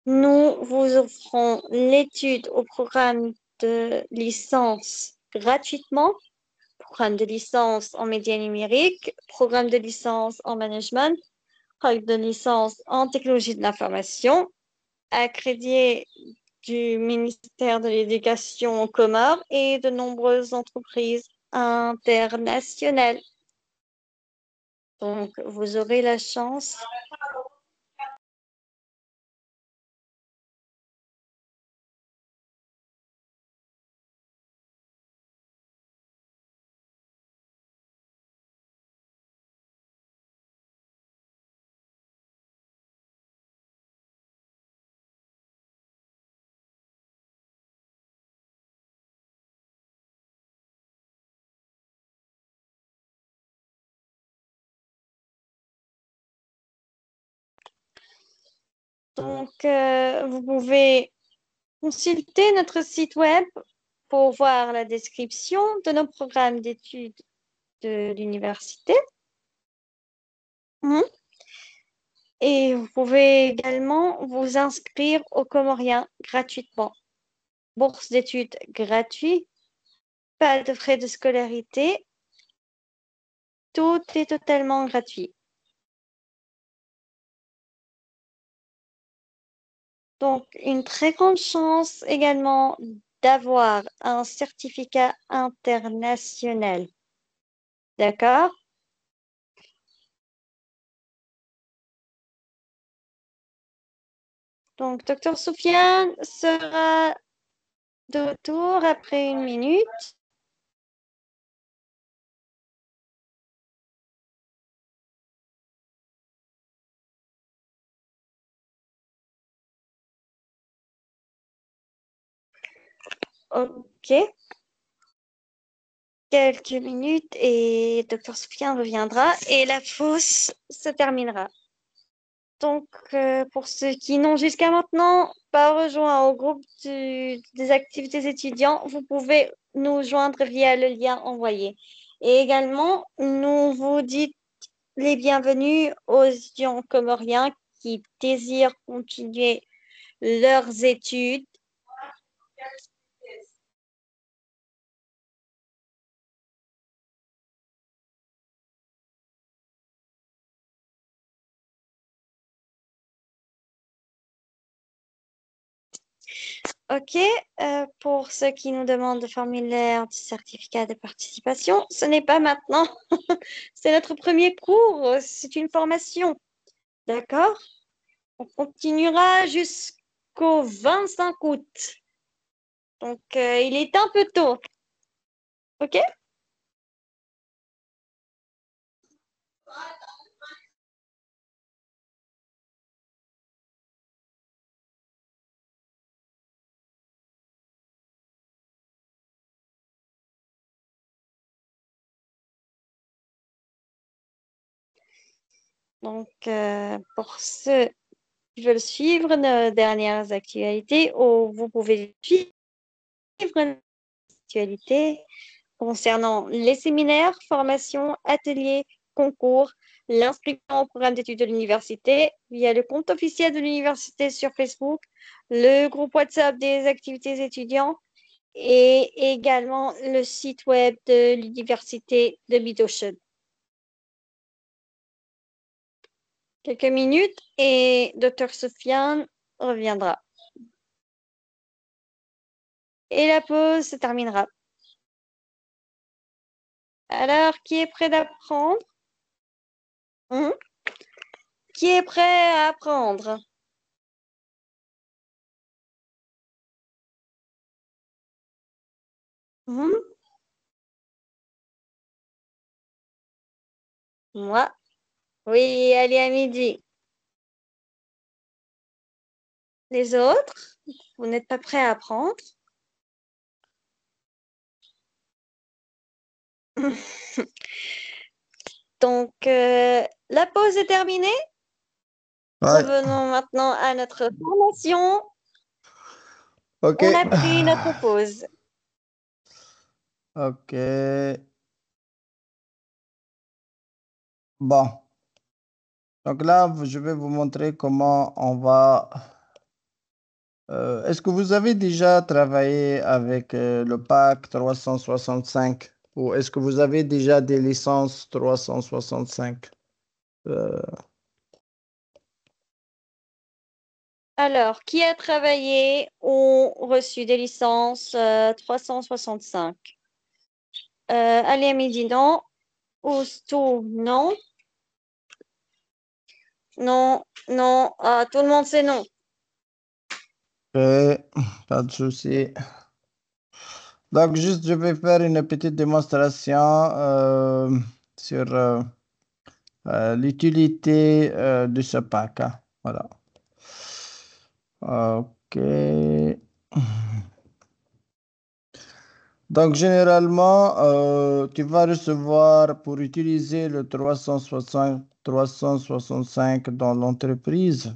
nous vous offrons l'étude au programme de licence gratuitement, programme de licence en médias numériques, programme de licence en management, programme de licence en technologie de l'information, accrédité du ministère de l'Éducation aux Comores et de nombreuses entreprises internationales. Donc, vous aurez la chance Donc, vous pouvez consulter notre site web pour voir la description de nos programmes d'études de l'université. Et vous pouvez également vous inscrire au Comorien gratuitement. Bourse d'études gratuite, pas de frais de scolarité, tout est totalement gratuit. Donc, une très grande chance également d'avoir un certificat international. D'accord? Donc, Dr Soufiane sera de retour après 1 minute. Ok. Quelques minutes et Dr Soufiane reviendra et la fosse se terminera. Donc, pour ceux qui n'ont jusqu'à maintenant pas rejoint au groupe des activités étudiants, vous pouvez nous joindre via le lien envoyé. Et également, nous vous dites les bienvenus aux étudiants comoriens qui désirent continuer leurs études. Ok, pour ceux qui nous demandent le formulaire du certificat de participation, ce n'est pas maintenant. C'est notre premier cours, c'est une formation. D'accord? On continuera jusqu'au 25 août. Donc, il est un peu tôt. OK? Donc, pour ceux qui veulent suivre nos dernières actualités, vous pouvez suivre nos actualités concernant les séminaires, formations, ateliers, concours, l'inscription au programme d'études de l'université via le compte officiel de l'université sur Facebook, le groupe WhatsApp des activités étudiants et également le site web de l'université de Mid-Ocean. Quelques minutes et Dr. Sofiane reviendra. Et la pause se terminera. Alors, qui est prêt d'apprendre? Qui est prêt à apprendre? Moi? Oui, allez à midi. Les autres? Vous n'êtes pas prêts à apprendre? Donc, la pause est terminée. Ouais. Revenons maintenant à notre formation. Ok. On a pris notre pause. Ok. Bon. Donc là, je vais vous montrer comment on va. Est-ce que vous avez déjà travaillé avec le pack 365 ou est-ce que vous avez déjà des licences 365? Euh, Alors, qui a travaillé ou reçu des licences 365? Ali Hamidi, non. Oustou, non. Non, non. Tout le monde sait non. ok, pas de souci. Donc, juste, je vais faire une petite démonstration sur l'utilité de ce pack, hein. Voilà. Ok. Donc, généralement, tu vas recevoir pour utiliser le 365 dans l'entreprise,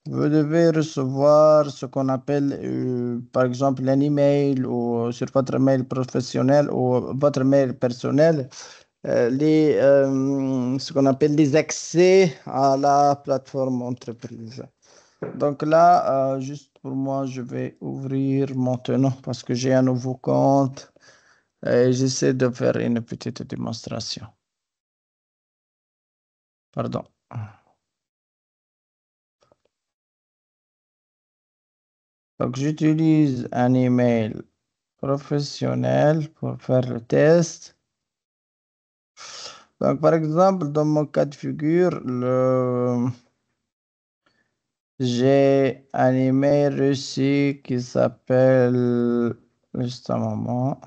vous devez recevoir ce qu'on appelle, par exemple, un email ou sur votre mail professionnel ou votre mail personnel, ce qu'on appelle les accès à la plateforme entreprise. Donc là, juste pour moi, je vais ouvrir maintenant parce que j'ai un nouveau compte et j'essaie de faire une petite démonstration. Pardon. Donc j'utilise un email professionnel pour faire le test. Donc par exemple, dans mon cas de figure, j'ai un email reçu qui s'appelle, juste un moment.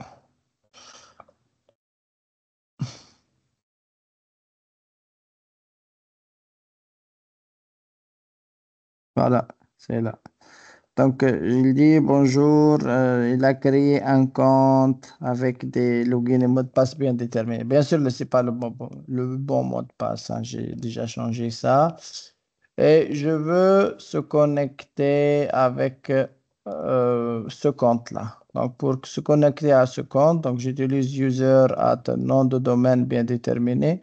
Voilà, c'est là. Donc, il dit bonjour, il a créé un compte avec des logins et mots de passe bien déterminés. Bien sûr, ce n'est pas le bon mot de passe, hein, j'ai déjà changé ça. Et je veux se connecter avec ce compte-là. Donc, pour se connecter à ce compte, donc j'utilise user at nom de domaine bien déterminé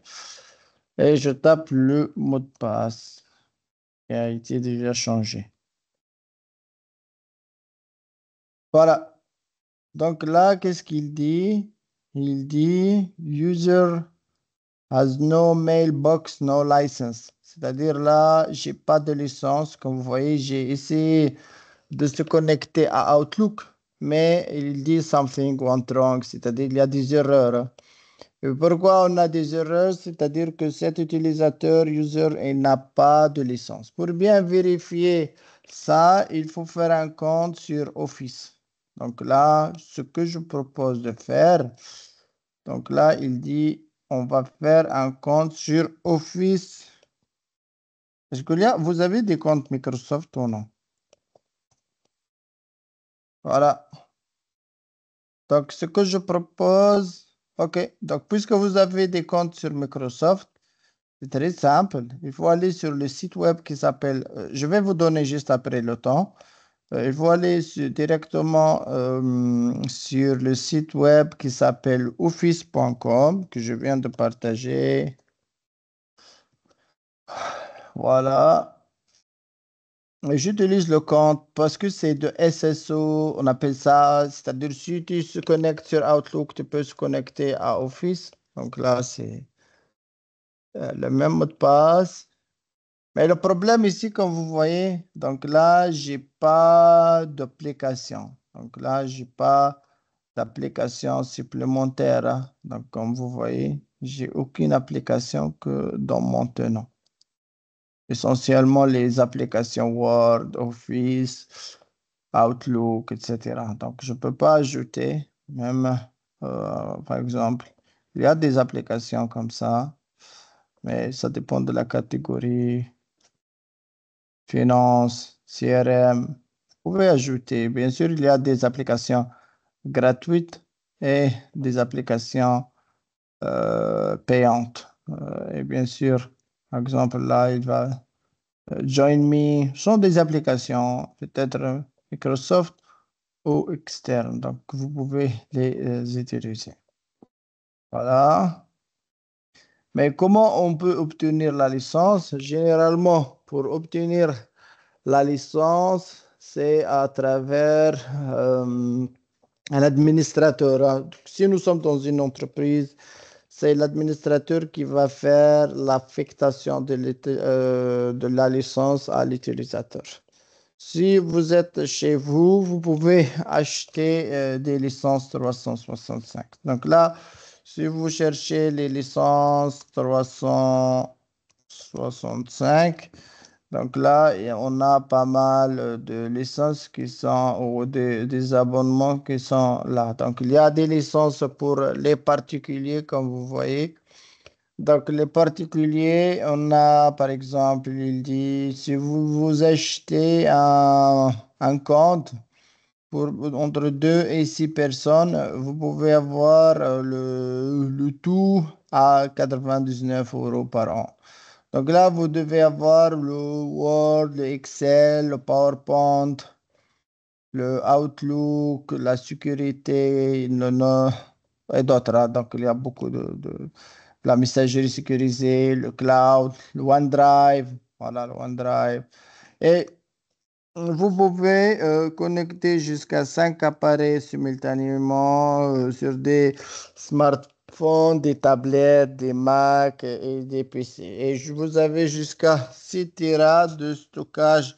et je tape le mot de passe qui a été déjà changé. Voilà. Donc là, qu'est-ce qu'il dit? Il dit user has no mailbox, no license. C'est-à-dire là, j'ai pas de licence. Comme vous voyez, j'ai essayé de se connecter à Outlook, mais il dit something went wrong, c'est-à-dire il y a des erreurs. Et pourquoi on a des erreurs? C'est-à-dire que cet utilisateur, user, il n'a pas de licence. Pour bien vérifier ça, il faut faire un compte sur Office. Donc là, ce que je propose de faire, donc là, il dit, on va faire un compte sur Office. Est-ce que là, vous avez des comptes Microsoft ou non? Voilà. Donc, ce que je propose, OK. Donc, puisque vous avez des comptes sur Microsoft, c'est très simple. Il faut aller sur le site web qui s'appelle, je vais vous donner juste après le temps. Il faut aller directement sur le site web qui s'appelle office.com que je viens de partager. Voilà. J'utilise le compte parce que c'est de SSO, on appelle ça, c'est-à-dire si tu se connectes sur Outlook, tu peux se connecter à Office. Donc là, c'est le même mot de passe. Mais le problème ici, comme vous voyez, donc là, j'ai pas d'application. Donc là, j'ai pas d'application supplémentaire, hein. Donc, comme vous voyez, j'ai aucune application que dans mon tenant. Essentiellement les applications Word, Office, Outlook, etc. Donc, je ne peux pas ajouter, même, par exemple, il y a des applications comme ça, mais ça dépend de la catégorie finance, CRM. Vous pouvez ajouter. Bien sûr, il y a des applications gratuites et des applications payantes. Et bien sûr, par exemple, là, il va Join Me. Ce sont des applications, peut-être Microsoft ou externes. Donc, vous pouvez les utiliser. Voilà. Mais comment on peut obtenir la licence? Généralement, pour obtenir la licence, c'est à travers un administrateur, hein. Si nous sommes dans une entreprise, c'est l'administrateur qui va faire l'affectation de la licence à l'utilisateur. Si vous êtes chez vous, vous pouvez acheter des licences 365. Donc là, si vous cherchez les licences 365, donc là, on a pas mal de licences qui sont, ou des abonnements qui sont là. Donc, il y a des licences pour les particuliers, comme vous voyez. Donc, les particuliers, on a, par exemple, il dit, si vous achetez un compte pour entre 2 et 6 personnes, vous pouvez avoir le tout à 99 € par an. Donc là, vous devez avoir le Word, le Excel, le PowerPoint, le Outlook, la sécurité, et d'autres, hein. Donc, il y a beaucoup de la messagerie sécurisée, le cloud, le OneDrive. Voilà, le OneDrive. Et vous pouvez connecter jusqu'à 5 appareils simultanément sur des smartphones, des tablettes, des Mac et des PC. Et vous avez jusqu'à 6 Tera de stockage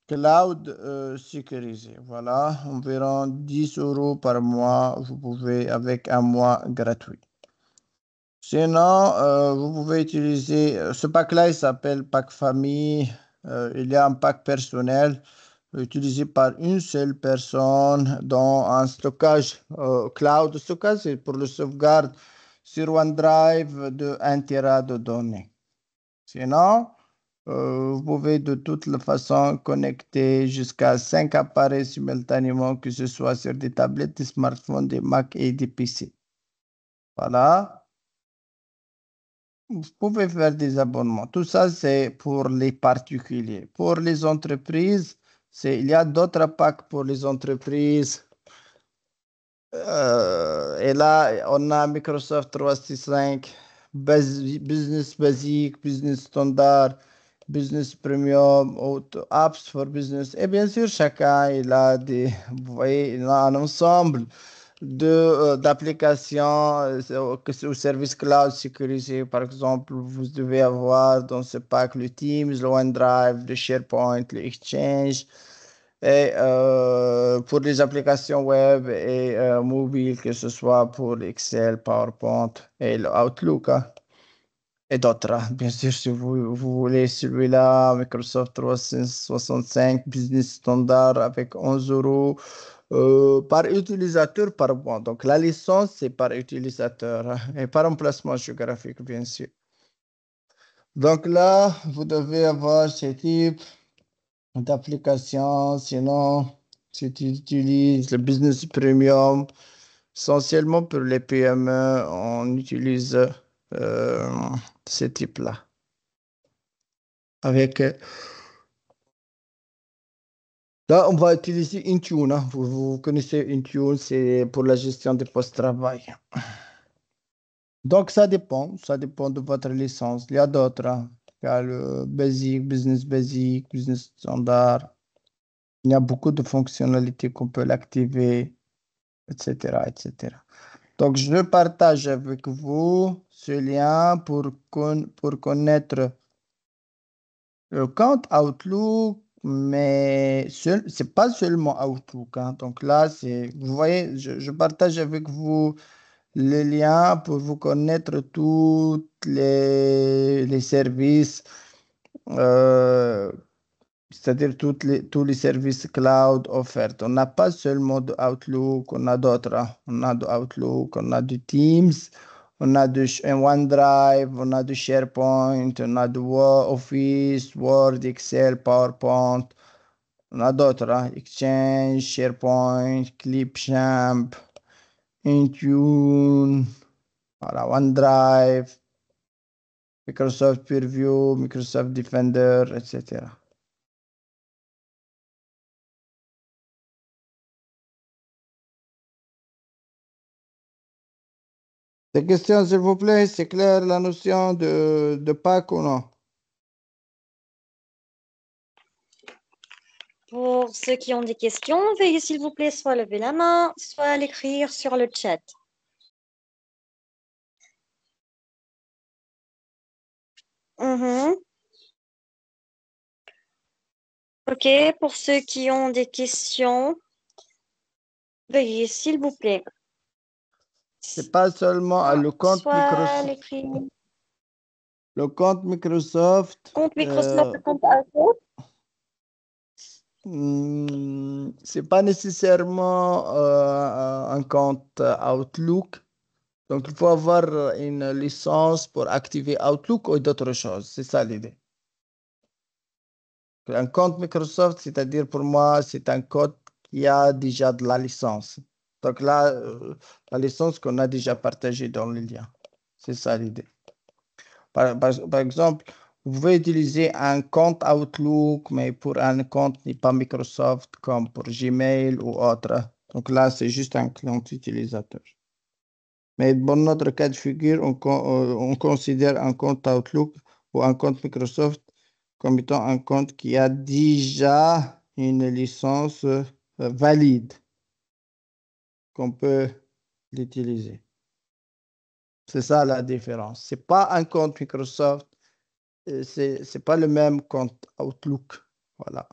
cloud sécurisé. Voilà, environ 10 € par mois. Vous pouvez avec un mois gratuit. Sinon, vous pouvez utiliser ce pack-là, il s'appelle pack famille. Il y a un pack personnel utilisé par une seule personne dans un stockage cloud. Le stockage, c'est pour le sauvegarde sur OneDrive de 1 Tera de données. Sinon, vous pouvez de toute façon connecter jusqu'à 5 appareils simultanément, que ce soit sur des tablettes, des smartphones, des Mac et des PC. Voilà. Vous pouvez faire des abonnements. Tout ça, c'est pour les particuliers. Pour les entreprises, il y a d'autres packs pour les entreprises. Et là, on a Microsoft 365, Business Basic, Business Standard, Business Premium, Apps for Business. Et bien sûr, chacun, il a vous voyez, il a un ensemble d'applications au service cloud sécurisé. Par exemple, vous devez avoir dans ce pack le Teams, le OneDrive, le SharePoint, le Exchange. Et pour les applications web et mobiles, que ce soit pour Excel, PowerPoint et le Outlook, hein, et d'autres, hein. Bien sûr, si vous voulez celui-là, Microsoft 365 Business Standard avec 11 € par utilisateur par mois. Donc, la licence, c'est par utilisateur, hein, et par emplacement géographique, bien sûr. Donc là, vous devez avoir ce type d'application. Sinon, si tu utilises le Business Premium, essentiellement pour les PME, on utilise ce type-là. Avec, là, on va utiliser Intune, hein. Vous connaissez Intune, c'est pour la gestion des postes-travail. Donc, ça dépend de votre licence. Il y a d'autres, hein. Il y a le basic, business standard. Il y a beaucoup de fonctionnalités qu'on peut l'activer, etc., etc. Donc, je partage avec vous ce lien pour connaître le compte Outlook, mais c'est pas seulement Outlook, hein. Donc là, vous voyez, je partage avec vous le lien pour vous connaître tous les services, euh, c'est-à-dire tous les services cloud offerts. On n'a pas seulement de Outlook, on a d'autres, hein. On a de Outlook, on a du Teams, on a de OneDrive, on a du SharePoint, on a de Office, Word, Excel, PowerPoint. On a d'autres, hein. Exchange, SharePoint, Clipchamp, Intune, voilà, OneDrive, Microsoft Purview, Microsoft Defender, etc. Des questions, s'il vous plaît, c'est clair la notion de Pâques ou non? Pour ceux qui ont des questions, veuillez s'il vous plaît soit lever la main, soit l'écrire sur le chat. Mhm. OK, pour ceux qui ont des questions, veuillez s'il vous plaît C'est pas seulement le compte soit Microsoft. l'écrire. Le compte Microsoft, Compte Microsoft, compte Outlook. c'est pas nécessairement un compte Outlook. Donc, il faut avoir une licence pour activer Outlook ou d'autres choses. C'est ça l'idée. Un compte Microsoft, c'est-à-dire pour moi, c'est un code qui a déjà de la licence. Donc là, la licence qu'on a déjà partagée dans le lien. C'est ça l'idée. Par exemple, vous pouvez utiliser un compte Outlook, mais pour un compte n'est pas Microsoft, comme pour Gmail ou autre. Donc là, c'est juste un compte utilisateur. Mais dans notre cas de figure, on considère un compte Outlook ou un compte Microsoft comme étant un compte qui a déjà une licence valide qu'on peut l'utiliser. C'est ça la différence. C'est pas un compte Microsoft, c'est pas le même compte Outlook. Voilà.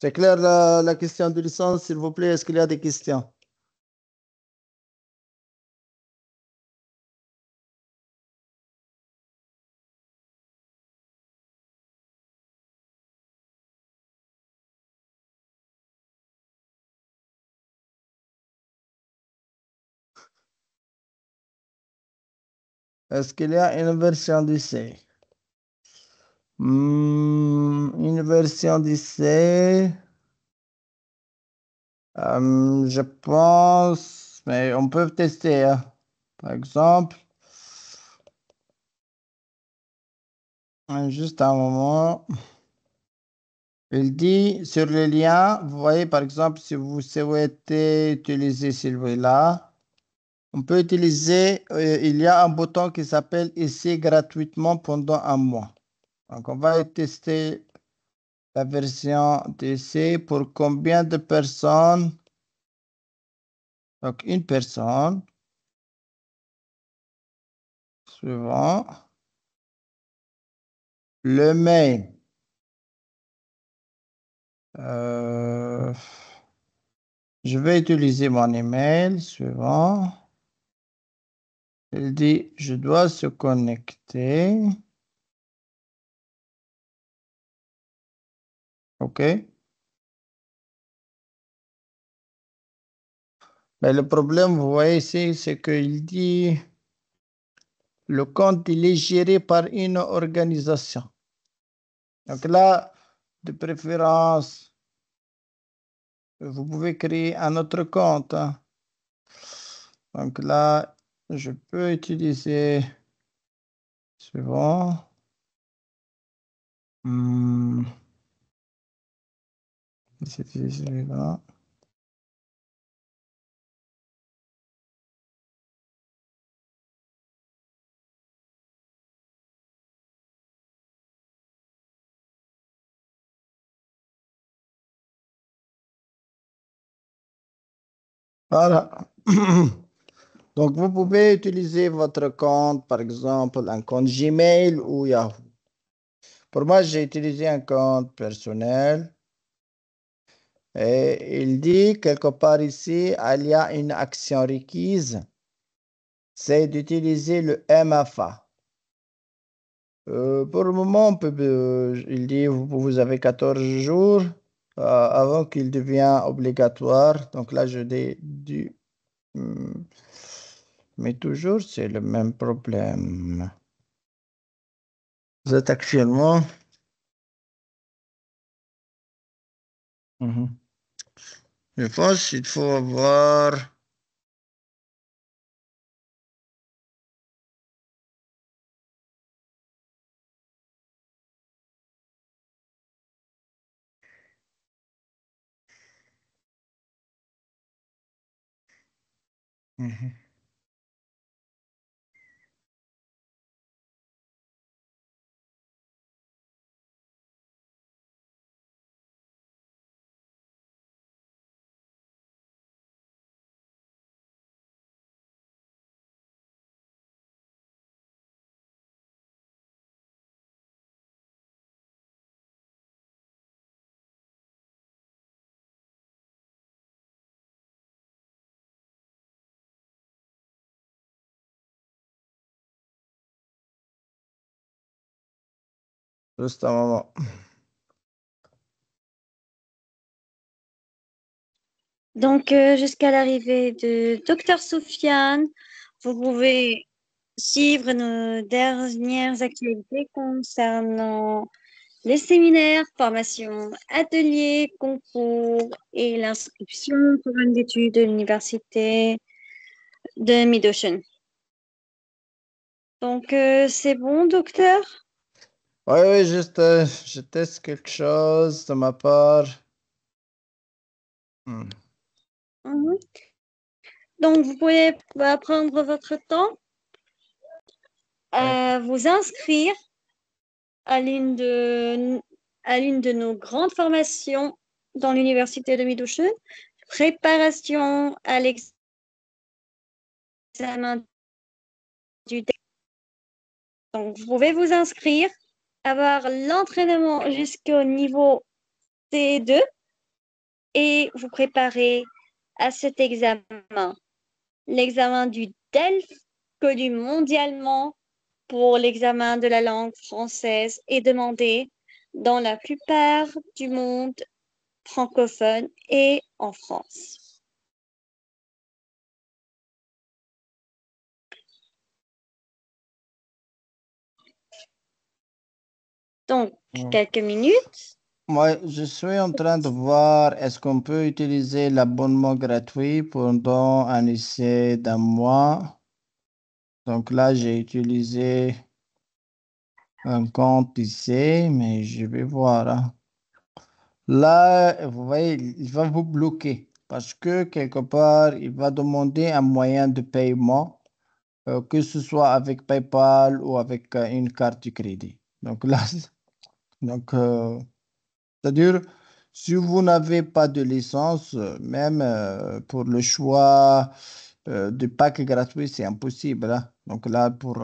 C'est clair la question de licence, s'il vous plaît. Est-ce qu'il y a des questions? Est-ce qu'il y a une version d'essai? Une version d'essai, je pense, mais on peut tester, hein. Par exemple, juste un moment. Il dit sur le lien, vous voyez par exemple, si vous souhaitez utiliser celui-là, on peut utiliser, il y a un bouton qui s'appelle Essayer gratuitement pendant un mois. Donc, on va tester la version d'essai pour combien de personnes? Donc, une personne. Suivant. Le mail. Euh, je vais utiliser mon email suivant. Il dit, je dois se connecter. OK. Mais le problème, vous voyez ici, c'est qu'il dit, le compte, il est géré par une organisation. Donc là, de préférence, vous pouvez créer un autre compte, hein. Donc là, je peux utiliser suivant. Hmm, c'est celui-là. Voilà. Donc, vous pouvez utiliser votre compte, par exemple, un compte Gmail ou Yahoo. Pour moi, j'ai utilisé un compte personnel et il dit quelque part ici, il y a une action requise, c'est d'utiliser le MFA. Pour le moment, il dit, vous avez 14 jours avant qu'il devienne obligatoire. Donc là, je dis, hmm, mais toujours, c'est le même problème. Vous êtes actuellement. Mhm. Je pense qu'il faut avoir. Mhm. Juste un moment. Donc, jusqu'à l'arrivée de Dr Soufiane, vous pouvez suivre nos dernières actualités concernant les séminaires, formations, ateliers, concours et l'inscription au programme d'études de l'université de Mid-Ocean. Donc, c'est bon, docteur? Oui, oui, juste, je teste quelque chose de ma part. Hmm. Mhm. Donc, vous pouvez prendre votre temps Ouais. à vous inscrire à à l'une de nos grandes formations dans l'université de Mid-Ocean, préparation à l'examen du DEC. Donc, vous pouvez vous inscrire, avoir l'entraînement jusqu'au niveau C2 et vous préparer à cet examen. L'examen du DELF, connu mondialement pour l'examen de la langue française, est demandé dans la plupart du monde francophone et en France. Donc, Hmm. quelques minutes. Moi, je suis en train de voir est-ce qu'on peut utiliser l'abonnement gratuit pendant un essai d'un mois. Donc là, j'ai utilisé un compte ici, mais je vais voir, hein. Là, vous voyez, il va vous bloquer parce que quelque part, il va demander un moyen de paiement, que ce soit avec PayPal ou avec une carte de crédit. Donc là, donc, c'est-à-dire, si vous n'avez pas de licence, même pour le choix du pack gratuit, c'est impossible, hein. Donc là, pour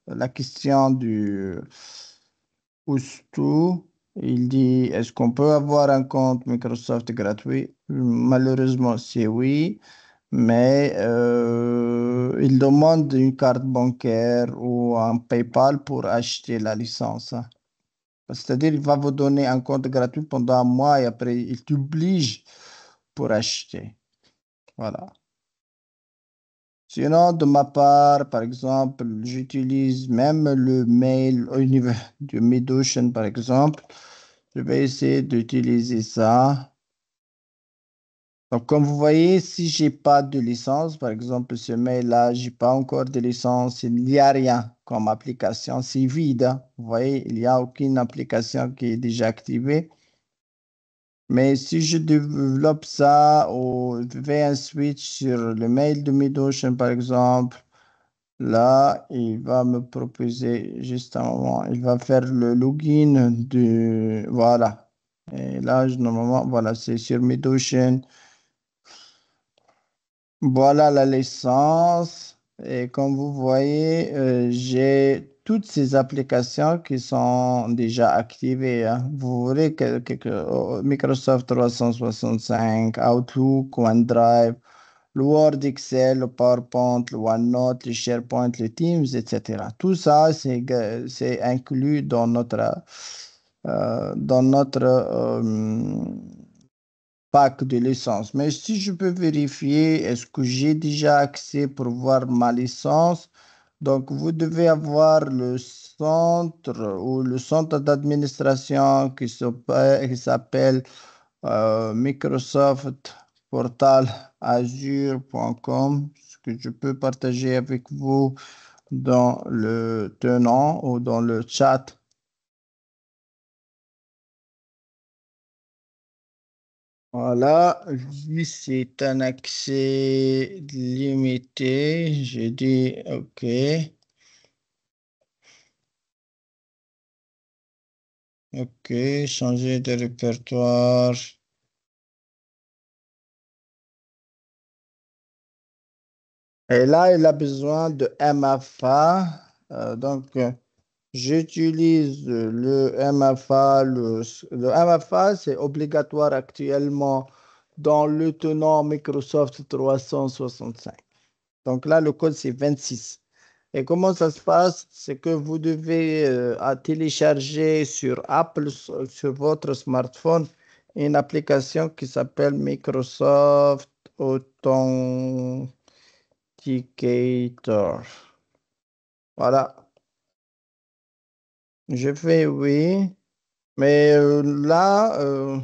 la question du Oustu, il dit, est-ce qu'on peut avoir un compte Microsoft gratuit? Malheureusement, c'est oui, mais il demande une carte bancaire ou un PayPal pour acheter la licence, hein. C'est-à-dire, il va vous donner un compte gratuit pendant un mois et après, il t'oblige pour acheter. Voilà. Sinon, de ma part, par exemple, j'utilise même le mail au niveau de Midocean, par exemple. Je vais essayer d'utiliser ça. Donc, comme vous voyez, si j'ai pas de licence, par exemple, ce mail-là, j'ai pas encore de licence, il n'y a rien comme application, c'est vide, hein. Vous voyez, il n'y a aucune application qui est déjà activée. Mais si je développe ça ou je fais un switch sur le mail de Midocean, par exemple, là, il va me proposer juste un moment, il va faire le login de... Voilà. Et là, normalement, voilà, c'est sur Midocean. Voilà la licence. Et comme vous voyez, j'ai toutes ces applications qui sont déjà activées, hein. Vous voulez Microsoft 365, Outlook, OneDrive, le Word, Excel, le PowerPoint, le OneNote, le SharePoint, le Teams, etc. Tout ça, c'est inclus dans notre pack de licence. Mais si je peux vérifier, est-ce que j'ai déjà accès pour voir ma licence? Donc, vous devez avoir le centre ou le centre d'administration qui s'appelle Microsoft Portal Azure.com, ce que je peux partager avec vous dans le tenant ou dans le chat. Voilà, lui, c'est un accès limité. J'ai dit OK. OK, changer de répertoire. Et là, il a besoin de MFA. Donc, j'utilise le MFA. Le MFA, c'est obligatoire actuellement dans le tenant Microsoft 365. Donc là, le code, c'est 26. Et comment ça se passe? C'est que vous devez télécharger sur Apple, sur votre smartphone, une application qui s'appelle Microsoft Authenticator. Voilà. Je fais oui. Mais là,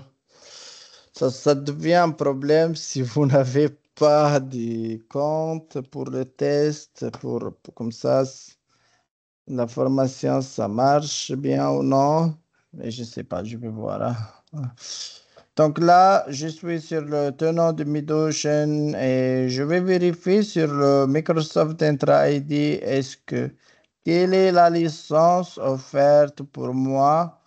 ça devient un problème si vous n'avez pas de compte pour le test, comme ça. La formation, ça marche bien ou non? Mais je ne sais pas, je vais voir, hein. Donc là, je suis sur le tenant de MidOcean et je vais vérifier sur le Microsoft Entra ID quelle est la licence offerte pour moi.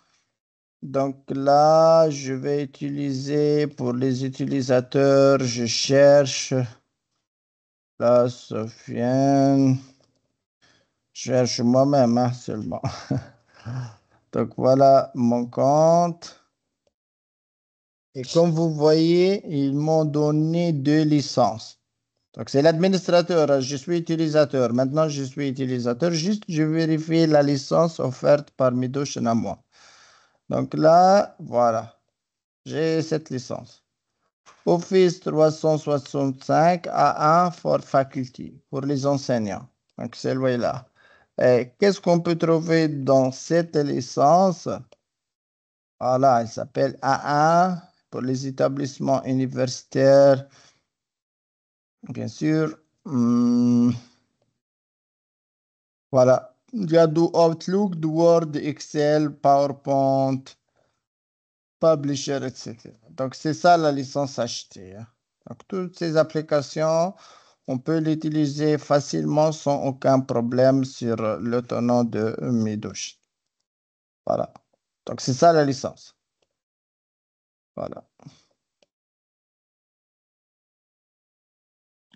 Donc là, je vais utiliser pour les utilisateurs, je cherche la Sofiane. Je cherche moi-même, hein, seulement. Donc voilà mon compte. Et comme vous voyez, ils m'ont donné deux licences. Donc c'est l'administrateur, hein, je suis utilisateur. Maintenant, je suis utilisateur. Juste, je vérifie la licence offerte par Midoshn à moi. Donc là, voilà, j'ai cette licence. Office 365 A1 for Faculty, pour les enseignants. Donc celui-là. Et qu'est-ce qu'on peut trouver dans cette licence? Voilà, il s'appelle A1 pour les établissements universitaires, bien sûr. Voilà, il y a du Outlook, du Word, Excel, PowerPoint, Publisher, etc. Donc, c'est ça la licence achetée, hein. Donc, toutes ces applications, on peut l'utiliser facilement sans aucun problème sur le tenant de Midouche. Voilà. Donc, c'est ça la licence. Voilà.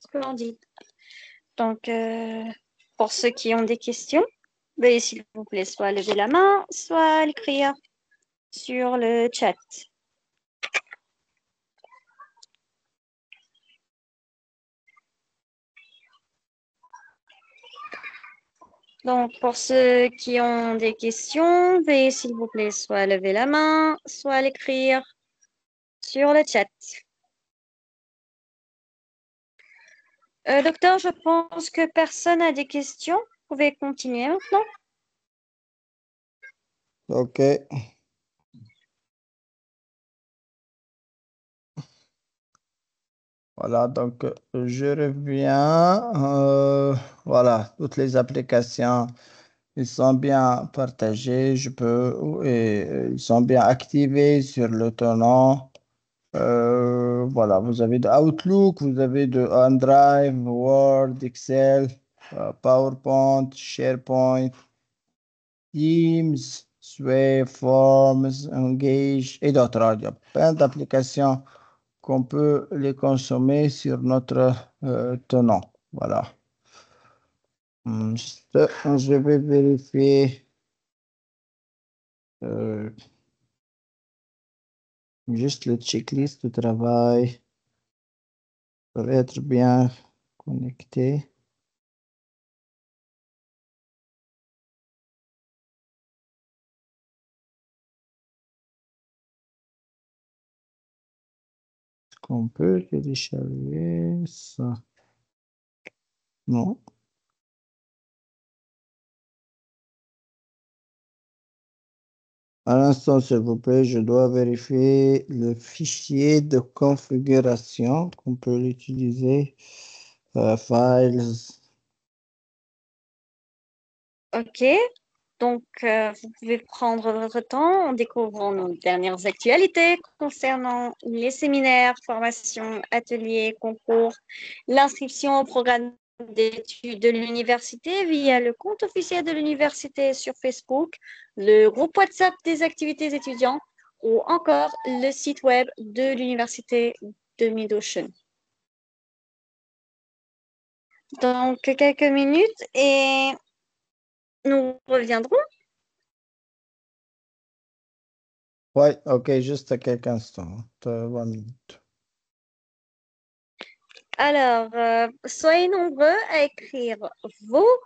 Ce que l'on dit. Donc, pour ceux qui ont des questions, veuillez s'il vous plaît soit lever la main, soit l'écrire sur le chat. Donc, pour ceux qui ont des questions, veuillez s'il vous plaît soit lever la main, soit l'écrire sur le chat. Docteur, je pense que personne n'a des questions. Vous pouvez continuer maintenant. OK. Voilà, donc je reviens. Voilà, toutes les applications, ils sont bien partagées. Ils sont bien activés sur le tenant. Voilà, vous avez de Outlook, vous avez de OneDrive, Word, Excel, PowerPoint, SharePoint, Teams, Sway, Forms, Engage et d'autres. Il y a plein d'applications qu'on peut les consommer sur notre tenant. Voilà. Je vais vérifier juste le checklist de travail pour être bien connecté. Est-ce qu'on peut télécharger ça? Non. À l'instant, s'il vous plaît, je dois vérifier le fichier de configuration qu'on peut l'utiliser. Files. OK. Donc, vous pouvez prendre votre temps en découvrant nos dernières actualités concernant les séminaires, formations, ateliers, concours, l'inscription au programme d'études de l'université via le compte officiel de l'université sur Facebook, le groupe WhatsApp des activités étudiants ou encore le site web de l'université de Mid-Ocean. Donc, quelques minutes et nous reviendrons. Oui, OK, juste à quelques instants. 20 minutes. Alors, soyez nombreux à écrire vos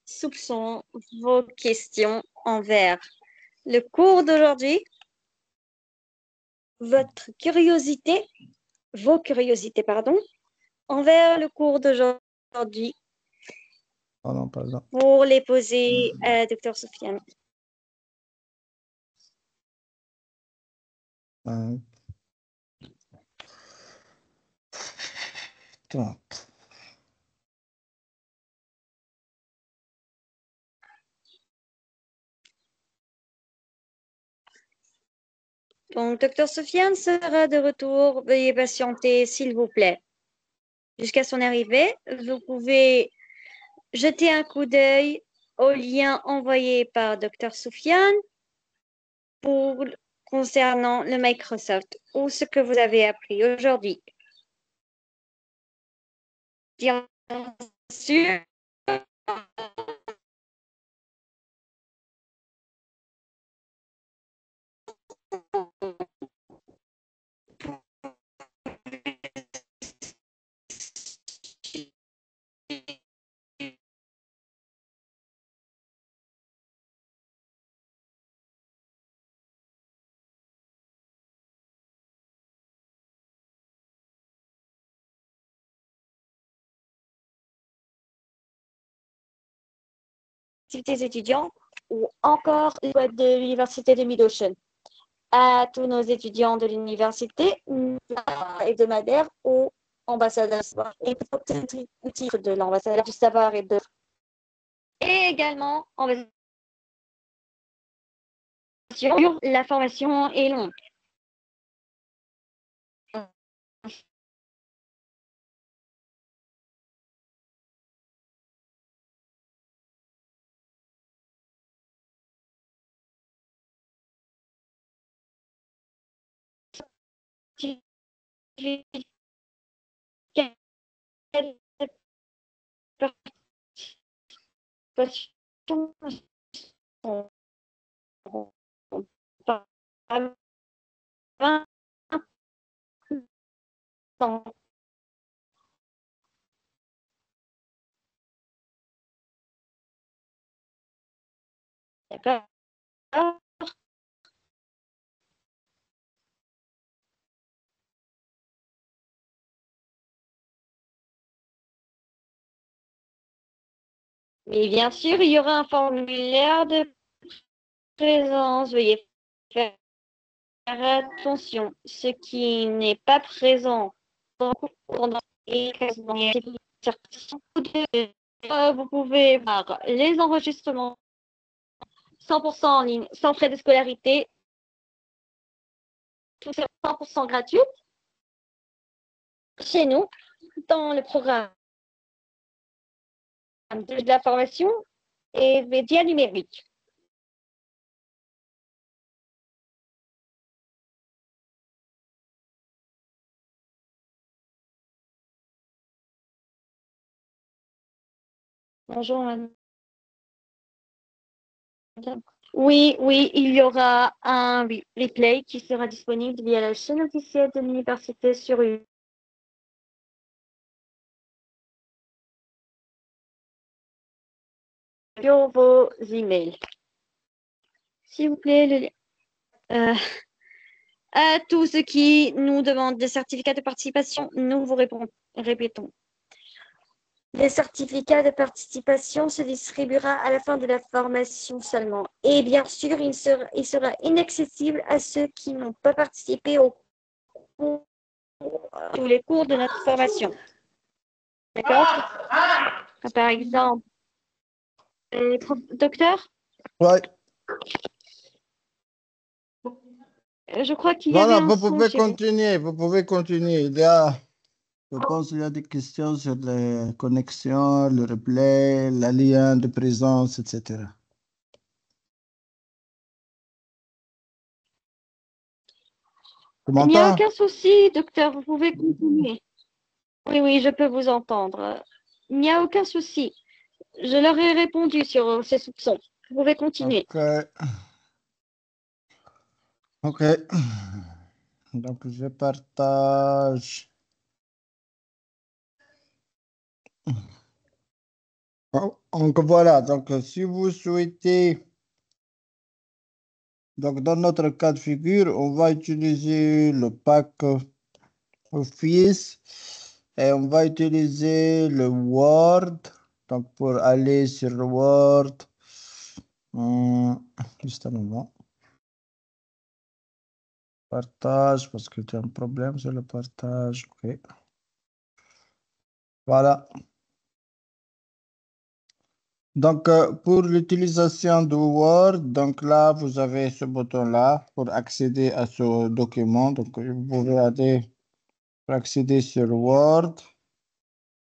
soupçons, vos questions envers le cours d'aujourd'hui, votre curiosité, vos curiosités, pardon, envers le cours d'aujourd'hui Pardon. pour les poser à Dr. Sofiane. Un, 30. Donc, Dr. Sofiane sera de retour. Veuillez patienter, s'il vous plaît. Jusqu'à son arrivée, vous pouvez jeter un coup d'œil au lien envoyé par Dr. Sofiane concernant le Microsoft ou ce que vous avez appris aujourd'hui. Bien sûr, activités étudiants ou encore le web de l'Université de Mid-Ocean. À tous nos étudiants de l'université, hebdomadaire ou ambassadeur et le titre de l'ambassadeur du savoir et également ambassadeur la formation est longue. D'accord. Mais bien sûr, il y aura un formulaire de présence. Veuillez faire attention. Ce qui n'est pas présent pendant vous pouvez voir les enregistrements 100% en ligne, sans frais de scolarité, tout c'est 100% gratuit chez nous, dans le programme de la formation et médias numériques. Bonjour, madame. Oui, oui, il y aura un replay qui sera disponible via la chaîne officielle de l'université sur vos emails. S'il vous plaît, à tous ceux qui nous demandent des certificats de participation, nous vous répétons. Les certificats de participation se distribuera à la fin de la formation seulement. Et bien sûr, il sera inaccessible à ceux qui n'ont pas participé aux tous les cours de notre formation. D'accord? Par exemple, docteur, Ouais. je crois qu'il y avait Voilà, un vous son pouvez chez vous. continuer, vous pouvez continuer. Je pense qu'il y a des questions sur les connexions, le replay, la lien de présence, etc. Tu Il n'y a m'entends? aucun souci, docteur, vous pouvez continuer. Oui, oui, je peux vous entendre. Il n'y a aucun souci. Je leur ai répondu sur ces soupçons. Vous pouvez continuer. Ok. Ok. Donc, je partage. Donc, voilà. Donc, si vous souhaitez, donc, dans notre cas de figure, on va utiliser le pack Office et on va utiliser le Word. Donc, pour aller sur le Word, juste un moment. Partage, parce que tu as un problème sur le partage. Ok. Voilà. Donc, pour l'utilisation de Word, donc là, vous avez ce bouton-là pour accéder à ce document. Donc, vous pouvez aller pour accéder sur Word.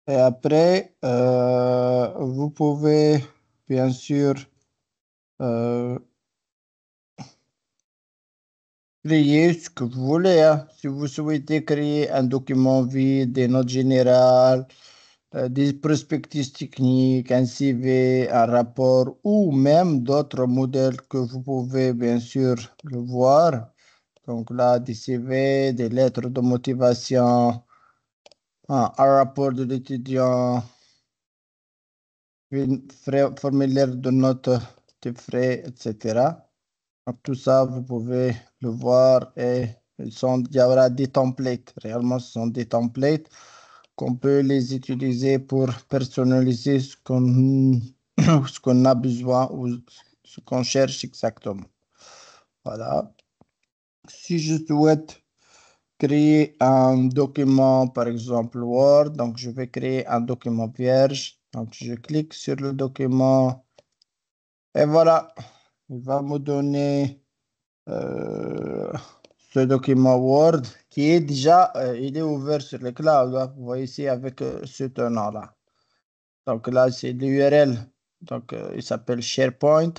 Et après, vous pouvez, bien sûr, euh, créer ce que vous voulez, hein. Si vous souhaitez créer un document vide, des notes générales, des prospectus techniques, un CV, un rapport ou même d'autres modèles que vous pouvez bien sûr le voir. Donc là, des CV, des lettres de motivation, un rapport de l'étudiant, formulaire de notes de frais, etc. Donc, tout ça, vous pouvez le voir et il y aura des templates. Réellement, ce sont des templates qu'on peut les utiliser pour personnaliser ce qu'on a besoin ou ce qu'on cherche exactement. Voilà. Si je souhaite créer un document, par exemple Word, donc je vais créer un document vierge. Donc, je clique sur le document et voilà. Il va me donner ce document Word qui est déjà, il est ouvert sur le cloud, hein. Vous voyez ici avec ce tenant-là. Donc là, c'est l'URL. Donc, il s'appelle SharePoint.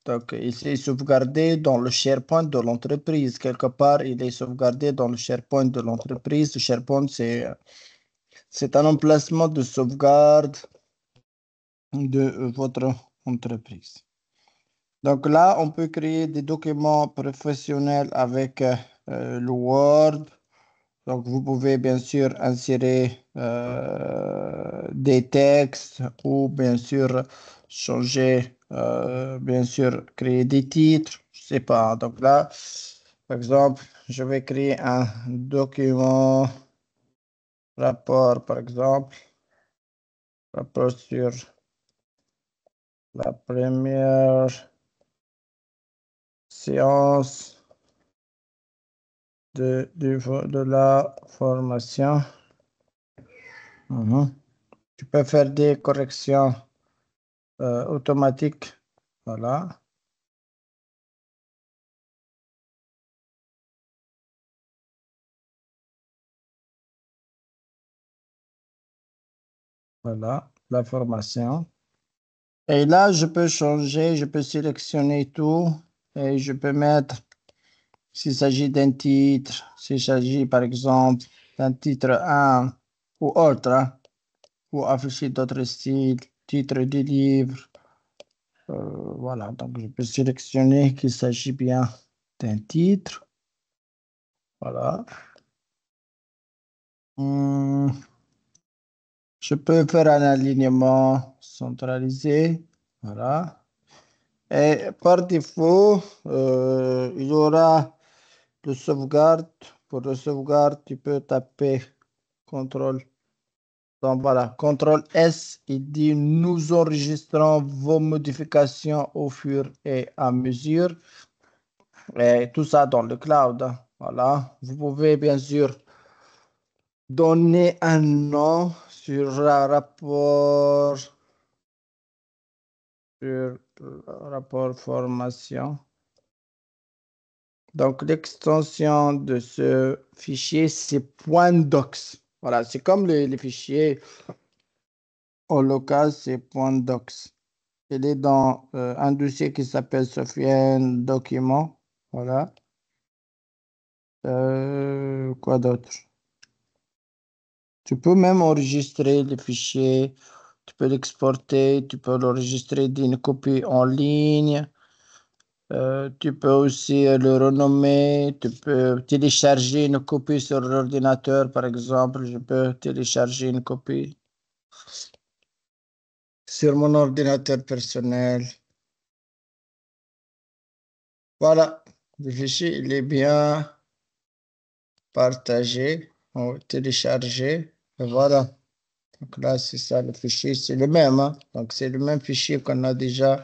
Donc, il est sauvegardé dans le SharePoint de l'entreprise. Quelque part, il est sauvegardé dans le SharePoint de l'entreprise. Le SharePoint, c'est un emplacement de sauvegarde de votre entreprise. Donc là, on peut créer des documents professionnels avec le Word. Donc, vous pouvez bien sûr insérer des textes ou bien sûr changer, bien sûr créer des titres. Je sais pas. Donc là, par exemple, je vais créer un document rapport, par exemple, rapport sur la première séance de la formation. Mhm. Tu peux faire des corrections automatiques. Voilà. Voilà, la formation. Et là, je peux changer, je peux sélectionner tout et je peux mettre, s'il s'agit d'un titre, s'il s'agit par exemple d'un titre 1 ou autre, hein, ou afficher d'autres styles. titre du livre. Voilà, donc je peux sélectionner qu'il s'agit bien d'un titre. Voilà. Je peux faire un alignement centralisé. Voilà. Et par défaut, il y aura le sauvegarde. Pour le sauvegarde, tu peux taper CTRL. Donc voilà, CTRL S, il dit nous enregistrons vos modifications au fur et à mesure. Et tout ça dans le cloud. Voilà. Vous pouvez bien sûr donner un nom sur un rapport, sur le rapport formation. Donc, l'extension de ce fichier, c'est .docs. Voilà, c'est comme les fichiers au local, c'est .docs. Il est dans un dossier qui s'appelle Sofiane Document. Voilà. Quoi d'autre? Tu peux même enregistrer les fichiers, tu peux l'exporter, tu peux l'enregistrer d'une copie en ligne. Tu peux aussi le renommer, tu peux télécharger une copie sur l'ordinateur, par exemple. Je peux télécharger une copie sur mon ordinateur personnel. Voilà, le fichier, il est bien partagé ou téléchargé. Et voilà. Donc là, c'est ça, le fichier, c'est le même, hein. Donc, c'est le même fichier qu'on a déjà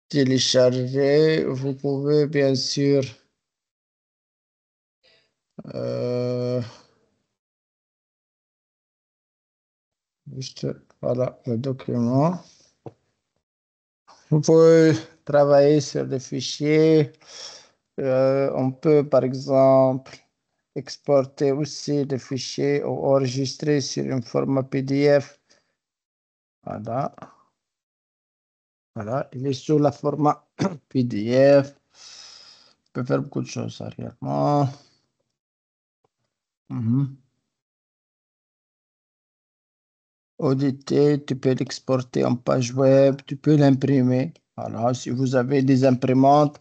téléchargé. Vous pouvez bien sûr euh, juste, voilà, le document. Vous pouvez travailler sur des fichiers. On peut, par exemple, exporter aussi des fichiers ou enregistrer sur un format PDF. Voilà. Voilà, il est sur le format PDF. On peut faire beaucoup de choses réellement. Auditer, tu peux l'exporter en page web, tu peux l'imprimer. Voilà, si vous avez des imprimantes,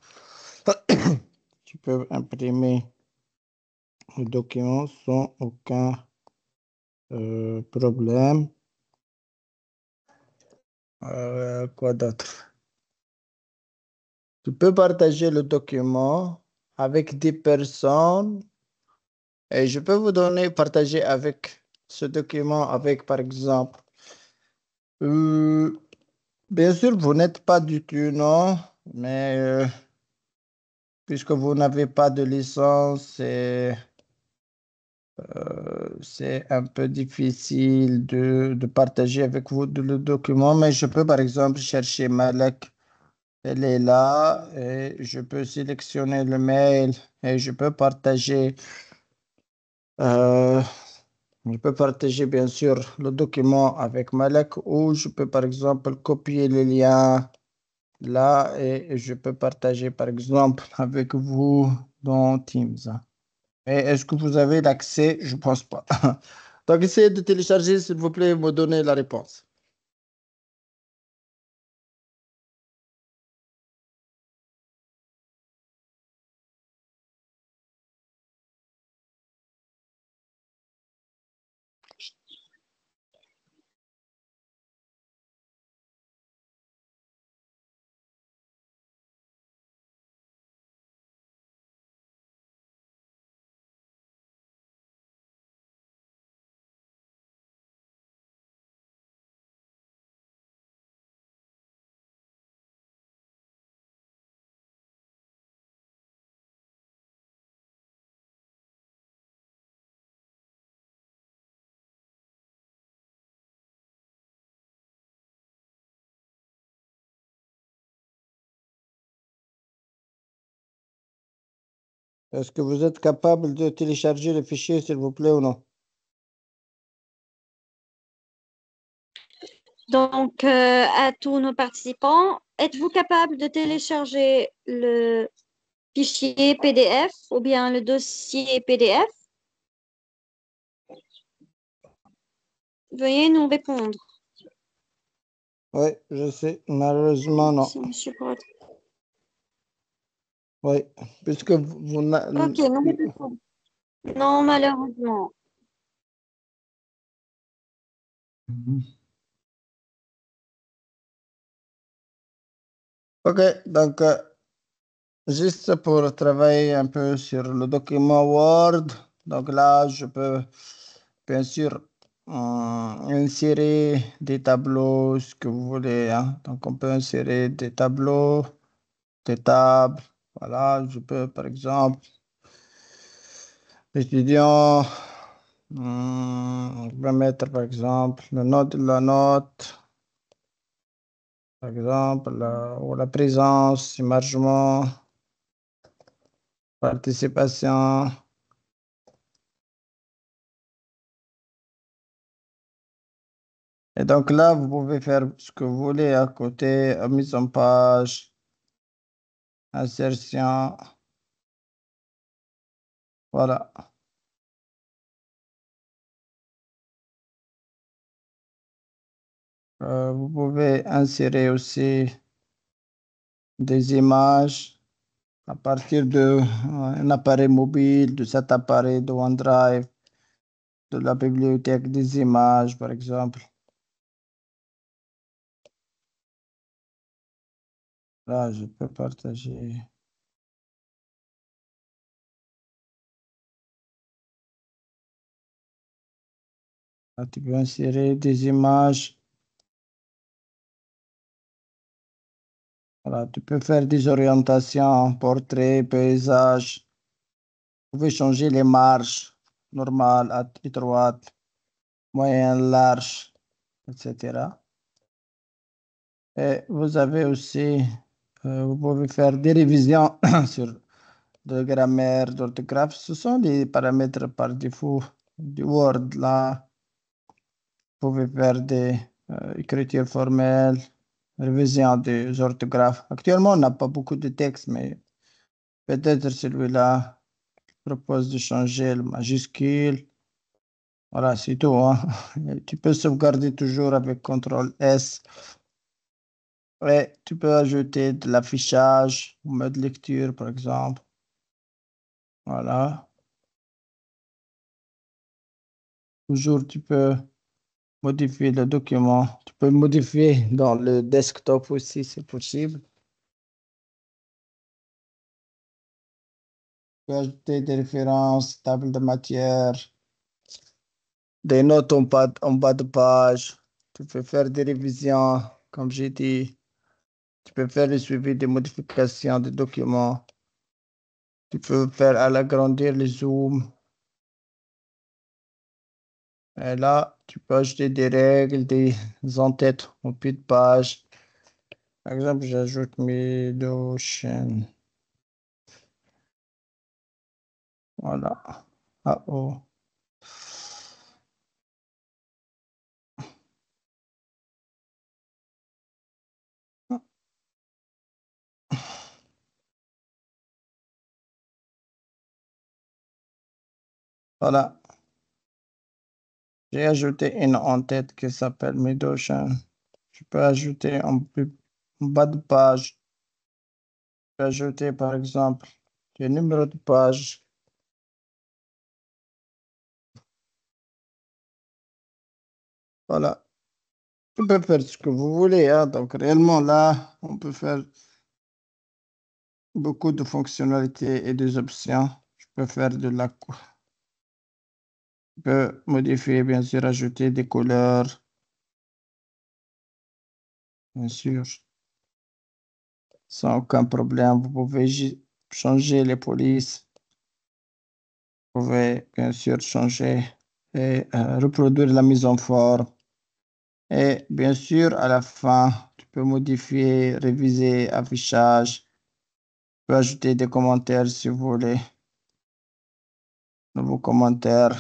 tu peux imprimer le document sans aucun problème. Quoi d'autre? Tu peux partager le document avec des personnes et je peux vous donner, partager avec ce document avec, par exemple, euh, bien sûr, vous n'êtes pas du tout, non, mais puisque vous n'avez pas de licence, c'est un peu difficile de partager avec vous le document, mais je peux par exemple chercher Malek. Elle est là et je peux sélectionner le mail et euh, je peux partager bien sûr le document avec Malek ou je peux par exemple copier le lien là et je peux partager par exemple avec vous dans Teams. Mais est-ce que vous avez l'accès? Je pense pas. Donc, essayez de télécharger, s'il vous plaît, et me donner la réponse. Est-ce que vous êtes capable de télécharger le fichier, s'il vous plaît, ou non? Donc, à tous nos participants, êtes-vous capable de télécharger le fichier PDF ou bien le dossier PDF? Veuillez nous répondre. Oui, je sais. Malheureusement, non. Si, monsieur Brod. Oui, puisque vous Ok, non, mais d'accord. Non, malheureusement. Mhm. Ok, donc juste pour travailler un peu sur le document Word. Donc là, je peux bien sûr insérer des tableaux, ce que vous voulez, hein. Donc on peut insérer des tableaux, des tables. Voilà, je peux par exemple, étudiant, je vais mettre par exemple le nom de la note, par exemple, ou la présence, immergement, participation. Et donc là, vous pouvez faire ce que vous voulez à côté, mise en page, insertion, voilà. Vous pouvez insérer aussi des images à partir de un appareil mobile, de cet appareil de OneDrive, de la bibliothèque des images, par exemple. Là, je peux partager. Là, tu peux insérer des images. Voilà, tu peux faire des orientations, portraits, paysages. Vous pouvez changer les marges normales, étroites, moyennes, larges, etc. Et vous avez aussi, vous pouvez faire des révisions sur de grammaire, d'orthographe. Ce sont des paramètres par défaut du Word. Là, vous pouvez faire des écritures formelles, révision des orthographes. Actuellement, on n'a pas beaucoup de texte, mais peut-être celui-là propose de changer le majuscule. Voilà, c'est tout, hein. Et tu peux sauvegarder toujours avec CTRL S. Et tu peux ajouter de l'affichage ou mode lecture, par exemple. Voilà. Toujours, tu peux modifier le document. Tu peux le modifier dans le desktop aussi, c'est possible. Tu peux ajouter des références, table de matière, des notes en bas de page. Tu peux faire des révisions, comme j'ai dit. Tu peux faire le suivi des modifications des documents. Tu peux faire à l'agrandir les zooms. Et là, tu peux ajouter des règles, des en-têtes en pied de page. Par exemple, j'ajoute mes deux chaînes. Voilà. Ah oh. Voilà. J'ai ajouté une en-tête qui s'appelle Medocean. Je peux ajouter en bas de page. Je peux ajouter, par exemple, le numéro de page. Voilà. Tu peux faire ce que vous voulez, hein. Donc, réellement, là, on peut faire beaucoup de fonctionnalités et des options. Je peux faire de la, je peux modifier, bien sûr, ajouter des couleurs, bien sûr, sans aucun problème. Vous pouvez changer les polices. Vous pouvez, bien sûr, changer et reproduire la mise en forme. Et bien sûr, à la fin, tu peux modifier, réviser, affichage. Tu peux ajouter des commentaires si vous voulez, nouveaux commentaires.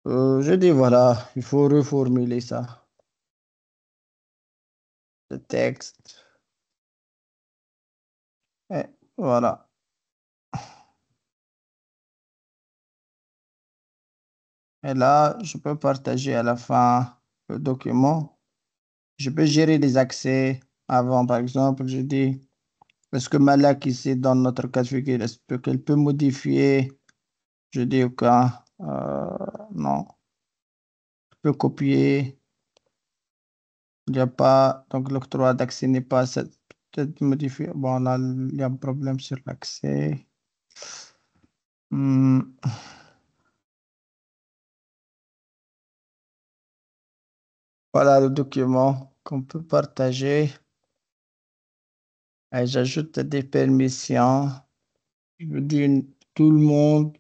Je dis voilà, il faut reformuler ça, le texte. Et voilà. Et là, je peux partager à la fin le document. Je peux gérer les accès avant, par exemple, je dis, est-ce que Malak ici, dans notre cas de figure, est-ce qu'elle peut modifier? Je dis au cas, non, je peux copier. Il n'y a pas, donc l'octroi d'accès n'est pas peut-être modifié. Bon, là, il y a un problème sur l'accès. Hmm. Voilà le document qu'on peut partager. Et j'ajoute des permissions. Je dis tout le monde.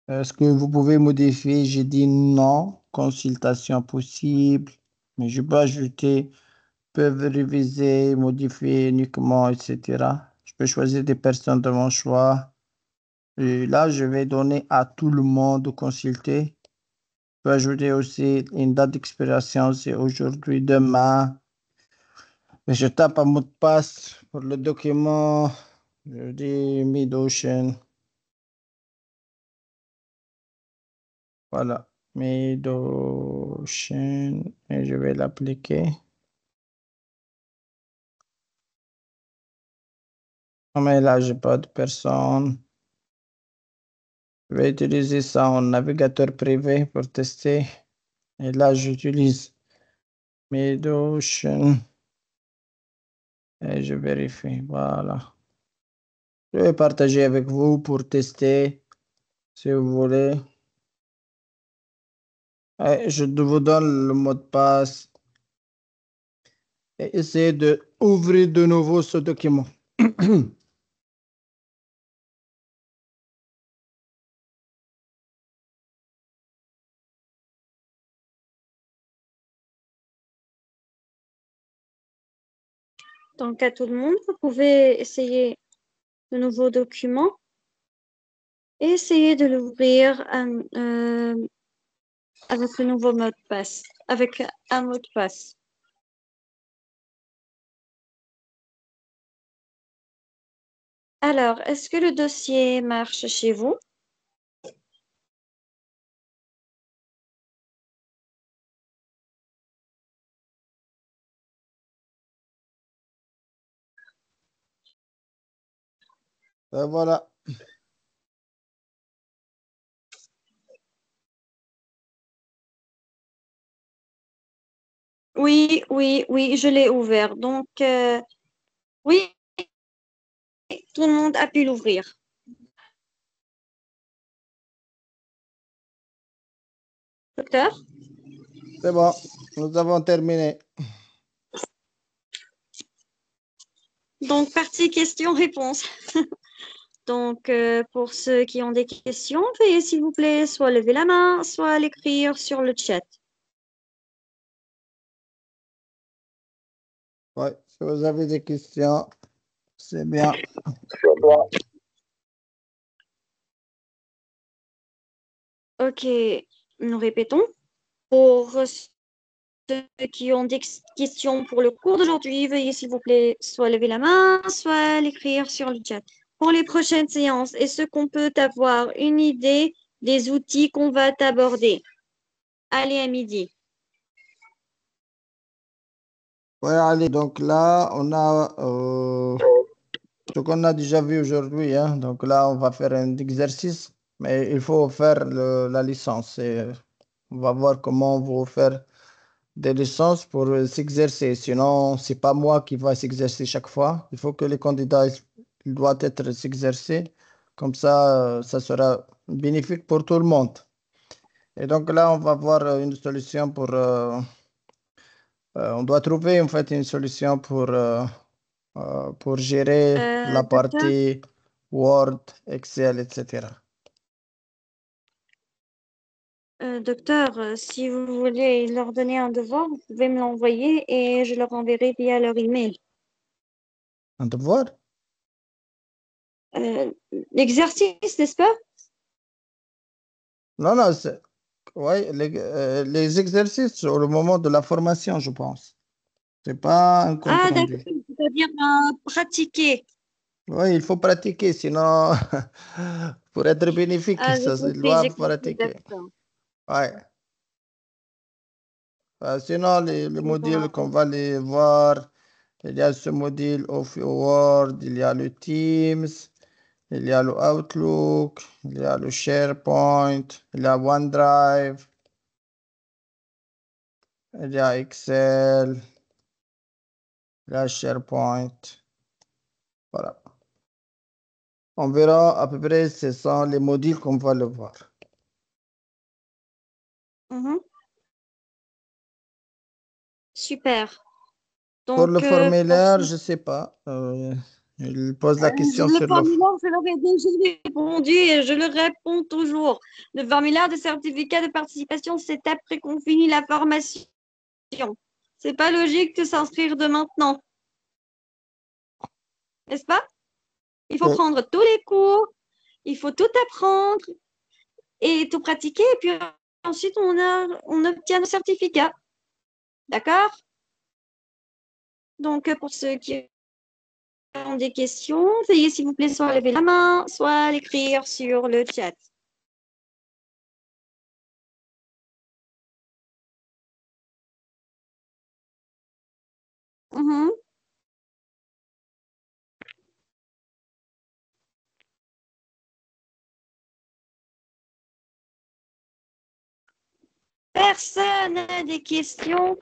Est-ce que vous pouvez modifier? J'ai dit non. Consultation possible. Mais je peux ajouter, peuvent réviser, modifier uniquement, etc. Je peux choisir des personnes de mon choix. Et là, je vais donner à tout le monde de consulter. Je peux ajouter aussi une date d'expiration, c'est aujourd'hui, demain. Et je tape un mot de passe pour le document. Je dis Mid-Ocean. Voilà. Mid-Ocean. Et je vais l'appliquer. Non, mais là, j'ai pas de personne. Je vais utiliser ça en navigateur privé pour tester. Et là, j'utilise Mid-Ocean. Et je vérifie. Voilà. Je vais partager avec vous pour tester si vous voulez. Et je vous donne le mot de passe et essayez de ouvrir de nouveau ce document. Donc, à tout le monde, vous pouvez essayer le nouveau document et essayer de l'ouvrir avec le nouveau mot de passe, avec un mot de passe. Alors, est-ce que le dossier marche chez vous? Voilà. Oui, oui, oui, je l'ai ouvert. Donc, oui, tout le monde a pu l'ouvrir. Docteur? C'est bon. Nous avons terminé. Donc, partie questions-réponses. Donc, pour ceux qui ont des questions, veuillez s'il vous plaît soit lever la main, soit l'écrire sur le chat. Ouais. Si vous avez des questions, c'est bien. Ok, nous répétons. Pour ceux qui ont des questions pour le cours d'aujourd'hui, veuillez s'il vous plaît soit lever la main, soit l'écrire sur le chat. Pour les prochaines séances, est-ce qu'on peut avoir une idée des outils qu'on va aborder? Allez, à midi. Ouais, allez, donc là, on a ce qu'on a déjà vu aujourd'hui, hein. Donc là, on va faire un exercice, mais il faut faire la licence. Et on va voir comment vous faire des licences pour s'exercer. Sinon, c'est pas moi qui va s'exercer chaque fois. Il faut que les candidats ils doivent être s'exercer. Comme ça sera bénéfique pour tout le monde. Et donc là, on va voir une solution pour. On doit trouver en fait une solution pour gérer la Docteur, partie Word, Excel, etc. docteur, si vous voulez leur donner un devoir, vous pouvez me l'envoyer et je leur enverrai via leur email. Un devoir? L'exercice, n'est-ce pas? Non, non, ouais, les exercices au moment de la formation, je pense. C'est pas un compte Ah, d'accord, rendu. c'est-à-dire pratiquer. Oui, il faut pratiquer, sinon, pour être bénéfique, Ah, j'ai il compris, doit j'ai compris, pratiquer. d'accord. Ouais. Sinon, les modules qu'on va les voir, il y a ce module of Word, il y a le Teams, il y a le Outlook, il y a le SharePoint, il y a OneDrive, il y a Excel, il y a SharePoint. Voilà. On verra à peu près, ce sont les modules qu'on va le voir. Super. Pour Donc, le formulaire, je ne sais pas. Il pose la question sur le formulaire, je leur ai déjà répondu et je le réponds toujours. Le formulaire de certificat de participation, c'est après qu'on finit la formation. C'est pas logique de s'inscrire de maintenant, n'est-ce pas? Il faut prendre tous les cours, il faut tout apprendre et tout pratiquer, et puis ensuite on obtient le certificat. D'accord? Donc, pour ceux qui ont des questions, veuillez s'il vous plaît soit lever la main, soit l'écrire sur le chat. Personne n'a des questions?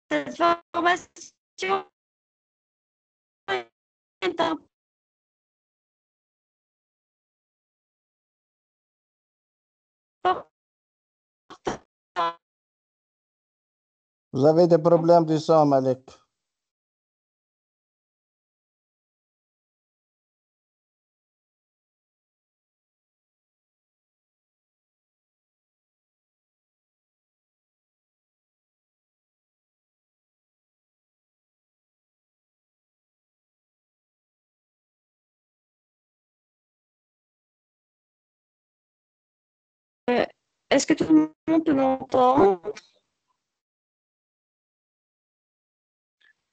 Cette formation est importante. Vous avez des problèmes de son, Malek? Est-ce que tout le monde peut m'entendre?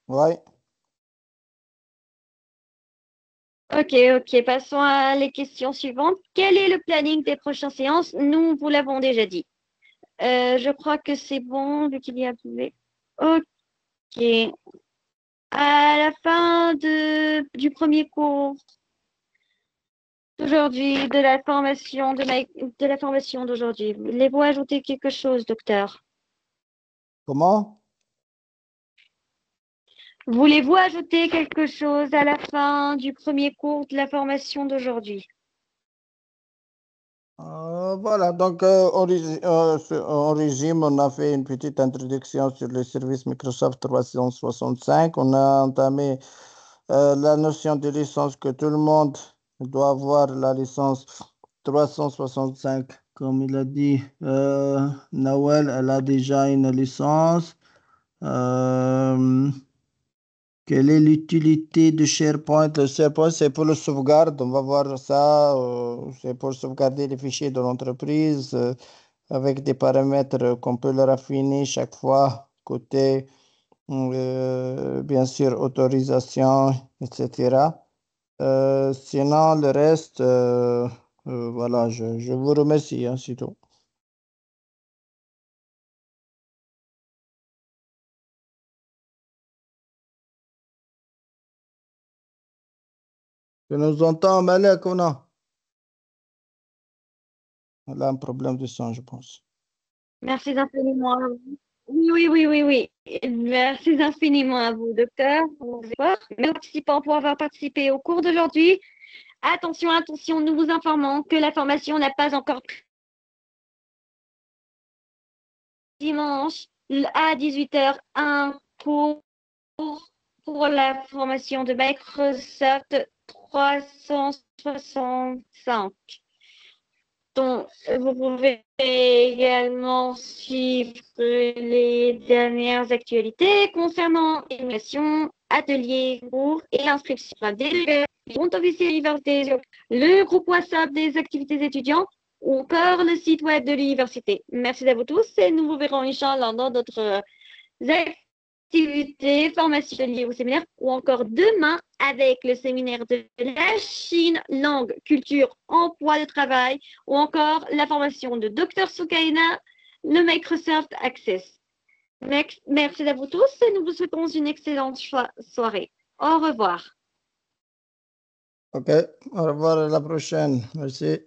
Oui. Ok, passons à les questions suivantes. Quel est le planning des prochaines séances? Nous vous l'avons déjà dit. Je crois que c'est bon, vu qu'il y a... Ok. À la fin du premier cours d'aujourd'hui, de la formation d'aujourd'hui, voulez-vous ajouter quelque chose, docteur? Comment? Voulez-vous ajouter quelque chose à la fin du premier cours de la formation d'aujourd'hui? Voilà, donc en régime, on a fait une petite introduction sur les services Microsoft 365. On a entamé la notion de licence que tout le monde doit avoir, la licence 365. Comme il a dit, Nawel, elle a déjà une licence. Quelle est l'utilité de SharePoint? Le SharePoint, c'est pour le sauvegarde. On va voir ça. C'est pour sauvegarder les fichiers de l'entreprise avec des paramètres qu'on peut leur affiner chaque fois, côté, bien sûr, autorisation, etc. Sinon, le reste, voilà, je vous remercie, hein, c'est tout. Tu nous entends, Malek, ou non? Elle a un problème de son, je pense. Merci infiniment à vous. Oui. Merci infiniment à vous, docteur, pour vos efforts. Mes participants pour avoir participé au cours d'aujourd'hui. Attention, nous vous informons que la formation n'a pas encore pris dimanche à 18h un cours pour la formation de Microsoft 365. Donc, vous pouvez également suivre les dernières actualités concernant l'émulation, ateliers, cours et l'inscription des comptes officiels universités, le groupe WhatsApp des activités étudiantes ou encore le site web de l'université. Merci à vous tous et nous vous verrons, Inch'Allah, dans d'autres activités, formations liées au séminaire ou encore demain avec le séminaire de la Chine, langue, culture, emploi de travail ou encore la formation de Dr Soukaina, le Microsoft Access. Merci à vous tous et nous vous souhaitons une excellente soirée. Au revoir. OK, au revoir à la prochaine. Merci.